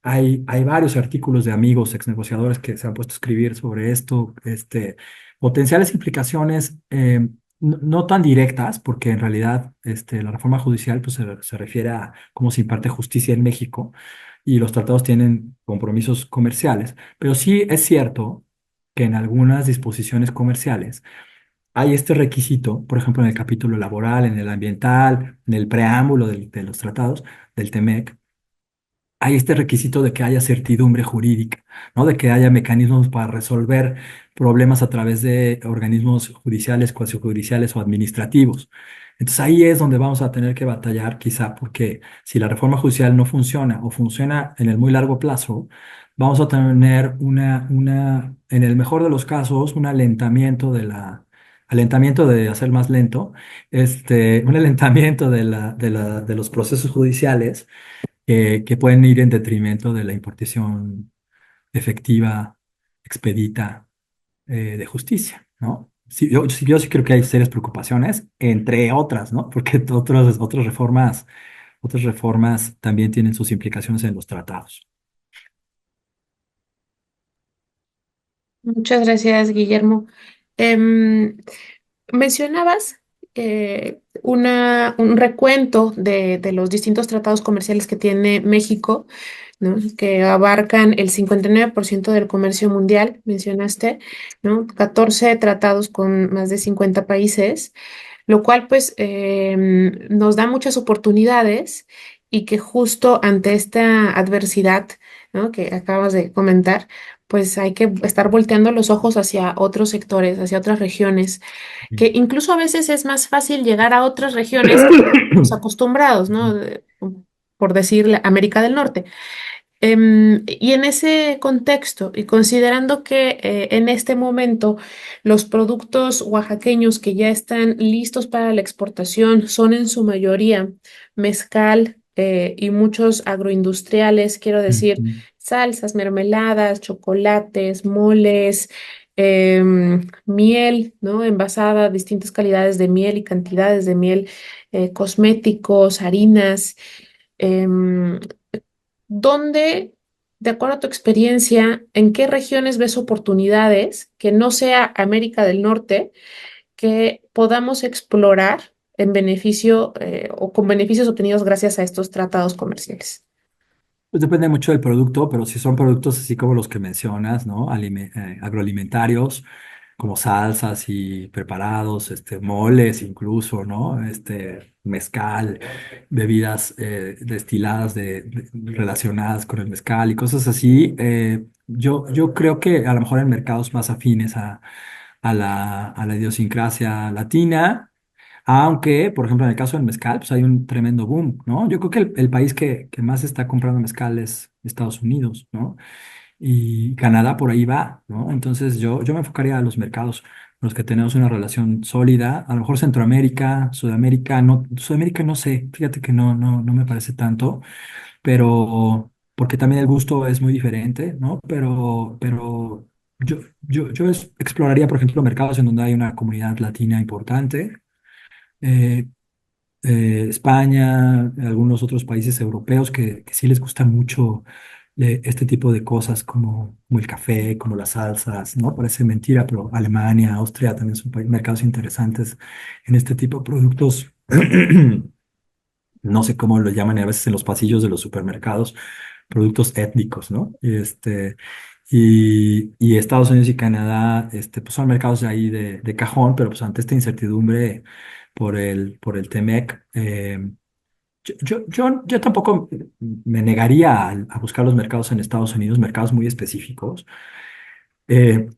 Hay varios artículos de amigos, exnegociadores que se han puesto a escribir sobre esto, potenciales implicaciones no tan directas, porque en realidad la reforma judicial pues, se refiere a cómo se imparte justicia en México y los tratados tienen compromisos comerciales, pero sí es cierto que en algunas disposiciones comerciales hay este requisito, por ejemplo, en el capítulo laboral, en el ambiental, en el preámbulo de los tratados del TEMEC, hay este requisito de que haya certidumbre jurídica, ¿no? De que haya mecanismos para resolver problemas a través de organismos judiciales, cuasi judiciales o administrativos. Entonces ahí es donde vamos a tener que batallar quizá porque si la reforma judicial no funciona o funciona en el muy largo plazo, vamos a tener en el mejor de los casos, un alentamiento de hacer más lento, un alentamiento de los procesos judiciales que pueden ir en detrimento de la impartición efectiva, expedita de justicia, ¿no? Sí, yo sí creo que hay serias preocupaciones, entre otras, ¿no? Porque otras reformas también tienen sus implicaciones en los tratados. Muchas gracias, Guillermo. Em, Mencionabas un recuento de los distintos tratados comerciales que tiene México, ¿no? Que abarcan el 59% del comercio mundial, mencionaste, ¿no? 14 tratados con más de 50 países, lo cual pues nos da muchas oportunidades y que justo ante esta adversidad, ¿no? Que acabas de comentar, pues hay que estar volteando los ojos hacia otros sectores, hacia otras regiones, que incluso a veces es más fácil llegar a otras regiones que los acostumbrados, ¿no? Por decir América del Norte. Y en ese contexto, y considerando que en este momento los productos oaxaqueños que ya están listos para la exportación son en su mayoría mezcal y muchos agroindustriales, quiero decir, Ujú. salsas, mermeladas, chocolates, moles, miel, ¿no? Envasada, distintas calidades de miel y cantidades de miel, cosméticos, harinas. em, ¿Dónde, de acuerdo a tu experiencia, en qué regiones ves oportunidades que no sea América del Norte que podamos explorar en beneficio o con beneficios obtenidos gracias a estos tratados comerciales? Pues depende mucho del producto, pero si son productos así como los que mencionas, ¿no? Agroalimentarios, como salsas y preparados, moles incluso, ¿no? Mezcal, bebidas destiladas relacionadas con el mezcal y cosas así. Yo creo que a lo mejor en mercados más afines a la idiosincrasia latina. Aunque, por ejemplo, en el caso del mezcal, pues hay un tremendo boom, ¿no? Yo creo que el país que más está comprando mezcal es Estados Unidos, ¿no? Y Canadá por ahí va, ¿no? Entonces yo me enfocaría a los mercados con los que tenemos una relación sólida, a lo mejor Centroamérica, Sudamérica no sé, fíjate que no me parece tanto, pero porque también el gusto es muy diferente, ¿no? Pero exploraría, por ejemplo, mercados en donde hay una comunidad latina importante. eh, España, algunos otros países europeos que sí les gusta mucho este tipo de cosas como el café, como las salsas, ¿no? Parece mentira, pero Alemania, Austria también son mercados interesantes en este tipo de productos. No sé cómo lo llaman a veces en los pasillos de los supermercados, productos étnicos, ¿no? Y Estados Unidos y Canadá, pues son mercados de ahí de cajón, pero pues ante esta incertidumbre por el TEMEC, Yo tampoco me negaría a buscar los mercados en Estados Unidos, mercados muy específicos, eh,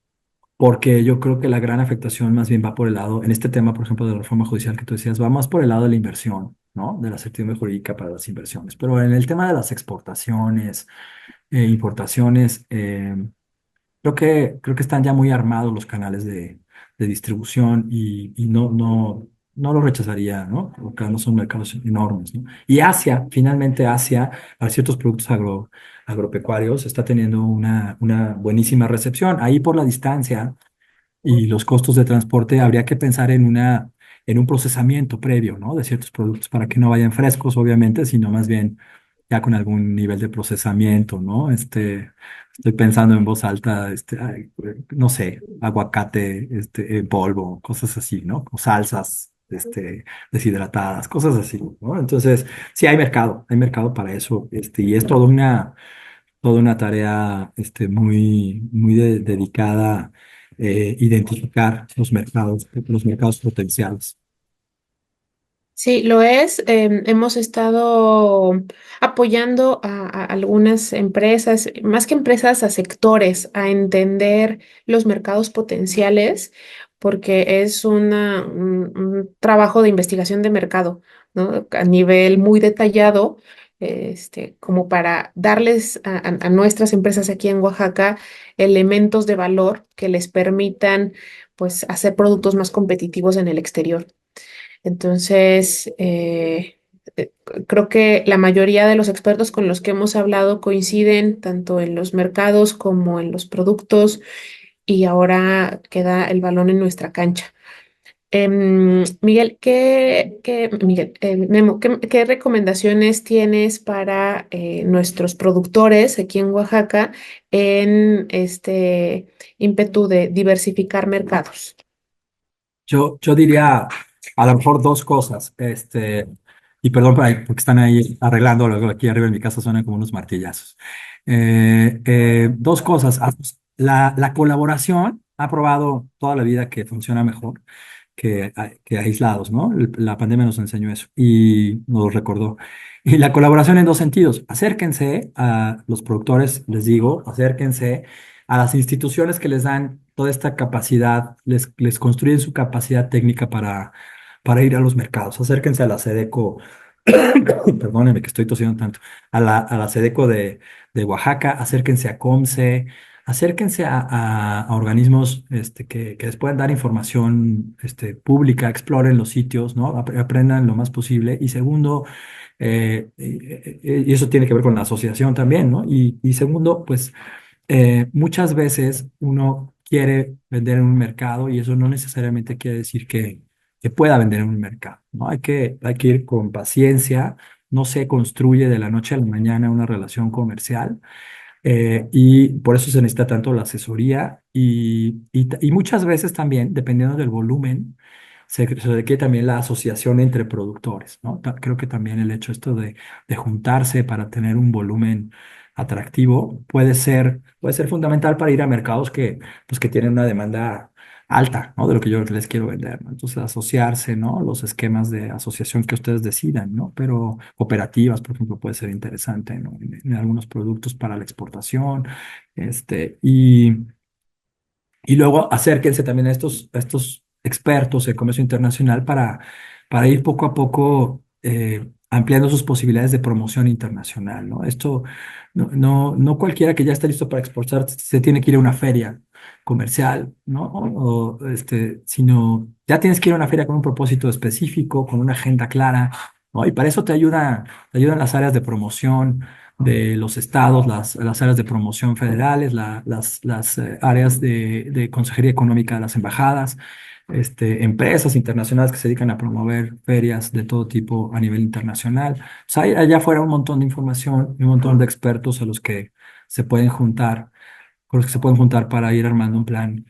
porque yo creo que la gran afectación más bien va por el lado, en este tema, por ejemplo, de la reforma judicial que tú decías, va más por el lado de la inversión, ¿no? De la certidumbre jurídica para las inversiones. Pero en el tema de las exportaciones, importaciones, creo que están ya muy armados los canales de distribución y no lo rechazaría, ¿no? Porque no son mercados enormes, ¿no? Y Asia, finalmente Asia, para ciertos productos agropecuarios, está teniendo una buenísima recepción. Ahí por la distancia y los costos de transporte, habría que pensar en un procesamiento previo, ¿no? De ciertos productos para que no vayan frescos, obviamente, sino más bien ya con algún nivel de procesamiento, ¿no? Estoy pensando en voz alta, no sé, aguacate, en polvo, cosas así, ¿no? O salsas, deshidratadas, cosas así, ¿no? Entonces, sí hay mercado para eso, y es toda una tarea muy dedicada, identificar los mercados potenciales. Sí, lo es. Hemos estado apoyando a algunas empresas, más que empresas, a sectores, a entender los mercados potenciales, porque es un trabajo de investigación de mercado, ¿no? A nivel muy detallado, como para darles a nuestras empresas aquí en Oaxaca elementos de valor que les permitan, pues, hacer productos más competitivos en el exterior. Entonces, creo que la mayoría de los expertos con los que hemos hablado coinciden tanto en los mercados como en los productos y ahora queda el balón en nuestra cancha. Miguel, Memo, ¿qué recomendaciones tienes para nuestros productores aquí en Oaxaca en este ímpetu de diversificar mercados? Yo diría a lo mejor dos cosas, y perdón porque están ahí arreglando, luego aquí arriba en mi casa suenan como unos martillazos. Dos cosas. La colaboración ha probado toda la vida que funciona mejor que aislados, ¿no? La pandemia nos enseñó eso y nos lo recordó. Y la colaboración en dos sentidos. Acérquense a los productores, les digo, acérquense a las instituciones que les dan toda esta capacidad, les construyen su capacidad técnica para ir a los mercados. Acérquense a la SEDECO, perdónenme que estoy tosiendo tanto, a la SEDECO de Oaxaca, acérquense a COMCE, acérquense a organismos, que les puedan dar información, pública, exploren los sitios, ¿no? Aprendan lo más posible. Y segundo, y eso tiene que ver con la asociación también, ¿no? Y segundo, pues muchas veces uno quiere vender en un mercado y eso no necesariamente quiere decir que pueda vender en un mercado, ¿no? Hay que ir con paciencia, no se construye de la noche a la mañana una relación comercial, y por eso se necesita tanto la asesoría y muchas veces también, dependiendo del volumen, se requiere también la asociación entre productores, ¿no? Creo que también el hecho esto de juntarse para tener un volumen atractivo puede ser fundamental para ir a mercados pues, que tienen una demanda alta, ¿no? De lo que yo les quiero vender, ¿no? Entonces, asociarse, ¿no? Los esquemas de asociación que ustedes decidan, ¿no? Pero cooperativas, por ejemplo, puede ser interesante, ¿no? En algunos productos para la exportación, este, y, y luego acérquense también a estos expertos en comercio internacional para ir poco a poco, ampliando sus posibilidades de promoción internacional, ¿no? Esto, no cualquiera que ya está listo para exportar se tiene que ir a una feria comercial, ¿no? Sino ya tienes que ir a una feria con un propósito específico, con una agenda clara, ¿no? Y para eso te ayudan las áreas de promoción de los estados, las áreas de promoción federales, las áreas de consejería económica de las embajadas, empresas internacionales que se dedican a promover ferias de todo tipo a nivel internacional. O sea, hay allá afuera un montón de información y un montón de expertos a los que se pueden juntar, con los que se pueden juntar para ir armando un plan,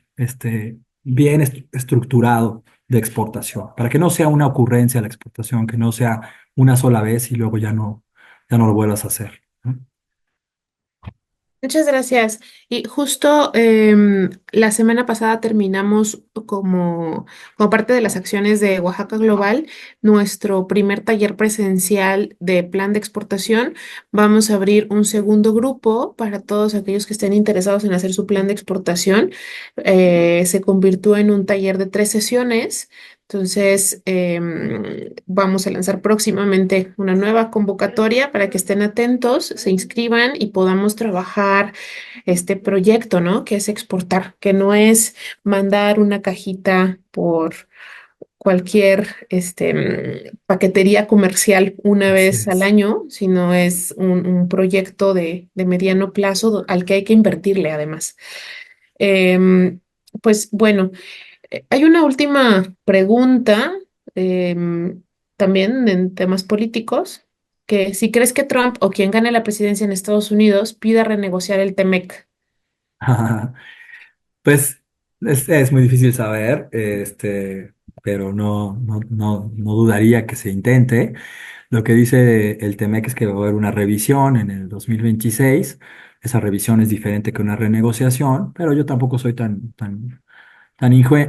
bien estructurado de exportación, para que no sea una ocurrencia la exportación, que no sea una sola vez y luego ya no lo vuelvas a hacer, ¿no? Muchas gracias. Y justo la semana pasada terminamos como parte de las acciones de Oaxaca Global, nuestro primer taller presencial de plan de exportación. Vamos a abrir un segundo grupo para todos aquellos que estén interesados en hacer su plan de exportación. Se convirtió en un taller de 3 sesiones. Entonces, vamos a lanzar próximamente una nueva convocatoria para que estén atentos, se inscriban y podamos trabajar este proyecto, ¿no? Que es exportar, que no es mandar una cajita por cualquier paquetería comercial una Así vez al es. año, sino es un proyecto de mediano plazo al que hay que invertirle además. Em, pues bueno. Hay una última pregunta, también en temas políticos, que si crees que Trump o quien gane la presidencia en Estados Unidos pida renegociar el TEMEC. Pues es muy difícil saber, pero no dudaría que se intente. Lo que dice el TEMEC es que va a haber una revisión en el 2026. Esa revisión es diferente que una renegociación, pero yo tampoco soy tan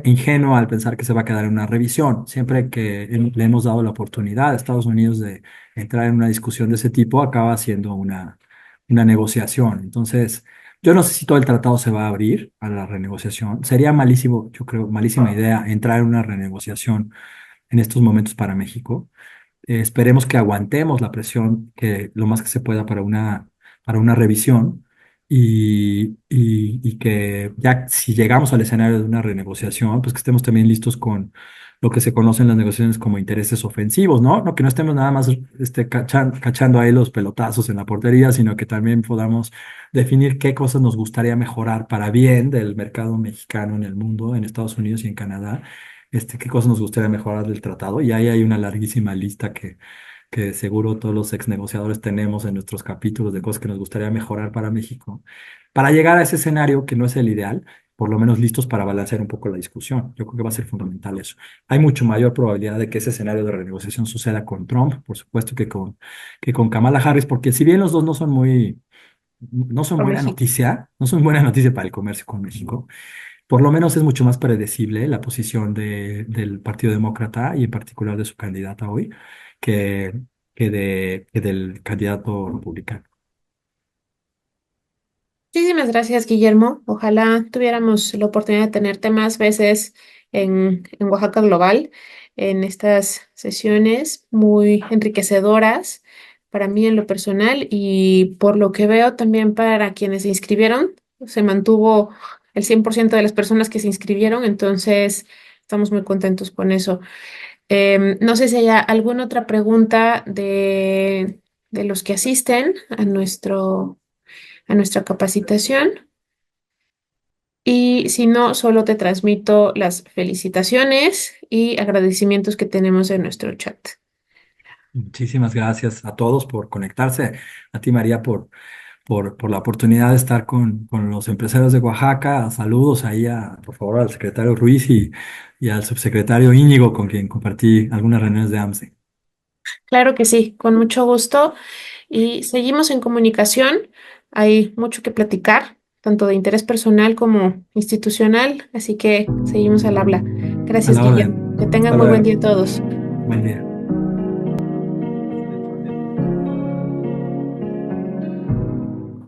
ingenuo al pensar que se va a quedar en una revisión. Siempre que le hemos dado la oportunidad a Estados Unidos de entrar en una discusión de ese tipo, acaba siendo una negociación. Entonces, yo no sé si todo el tratado se va a abrir a la renegociación. Sería malísimo, yo creo, malísima idea entrar en una renegociación en estos momentos para México. Esperemos que aguantemos la presión que lo más que se pueda para una revisión y que ya si llegamos al escenario de una renegociación, pues que estemos también listos con lo que se conocen las negociaciones como intereses ofensivos, ¿no? No que no estemos nada más cachando ahí los pelotazos en la portería, sino que también podamos definir qué cosas nos gustaría mejorar para bien del mercado mexicano en el mundo, en Estados Unidos y en Canadá, qué cosas nos gustaría mejorar del tratado. Y ahí hay una larguísima lista que seguro todos los ex negociadores tenemos en nuestros capítulos de cosas que nos gustaría mejorar para México. Para llegar a ese escenario, que no es el ideal, por lo menos listos para balancear un poco la discusión. Yo creo que va a ser fundamental eso. Hay mucho mayor probabilidad de que ese escenario de renegociación suceda con Trump, por supuesto, que con Kamala Harris, porque si bien los dos no son Por buena México. noticia, no son buena noticia para el comercio con México, por lo menos es mucho más predecible la posición del Partido Demócrata y en particular de su candidata hoy que, que del candidato republicano. Muchísimas gracias, Guillermo. Ojalá tuviéramos la oportunidad de tenerte más veces en Oaxaca Global, en estas sesiones muy enriquecedoras para mí en lo personal y por lo que veo también para quienes se inscribieron. Se mantuvo el 100% de las personas que se inscribieron, entonces estamos muy contentos con eso. No sé si hay alguna otra pregunta de los que asisten a nuestra capacitación. Y si no, solo te transmito las felicitaciones y agradecimientos que tenemos en nuestro chat. Muchísimas gracias a todos por conectarse, a ti María por la oportunidad de estar con los empresarios de Oaxaca. Saludos ahí por favor al secretario Ruiz y al subsecretario Íñigo con quien compartí algunas reuniones de AMSE. Claro que sí, con mucho gusto. Y seguimos en comunicación. Hay mucho que platicar, tanto de interés personal como institucional, así que seguimos al habla. A Gracias, la Guillermo. Que orden. tengan Hasta muy buen día luego. todos. Buen día.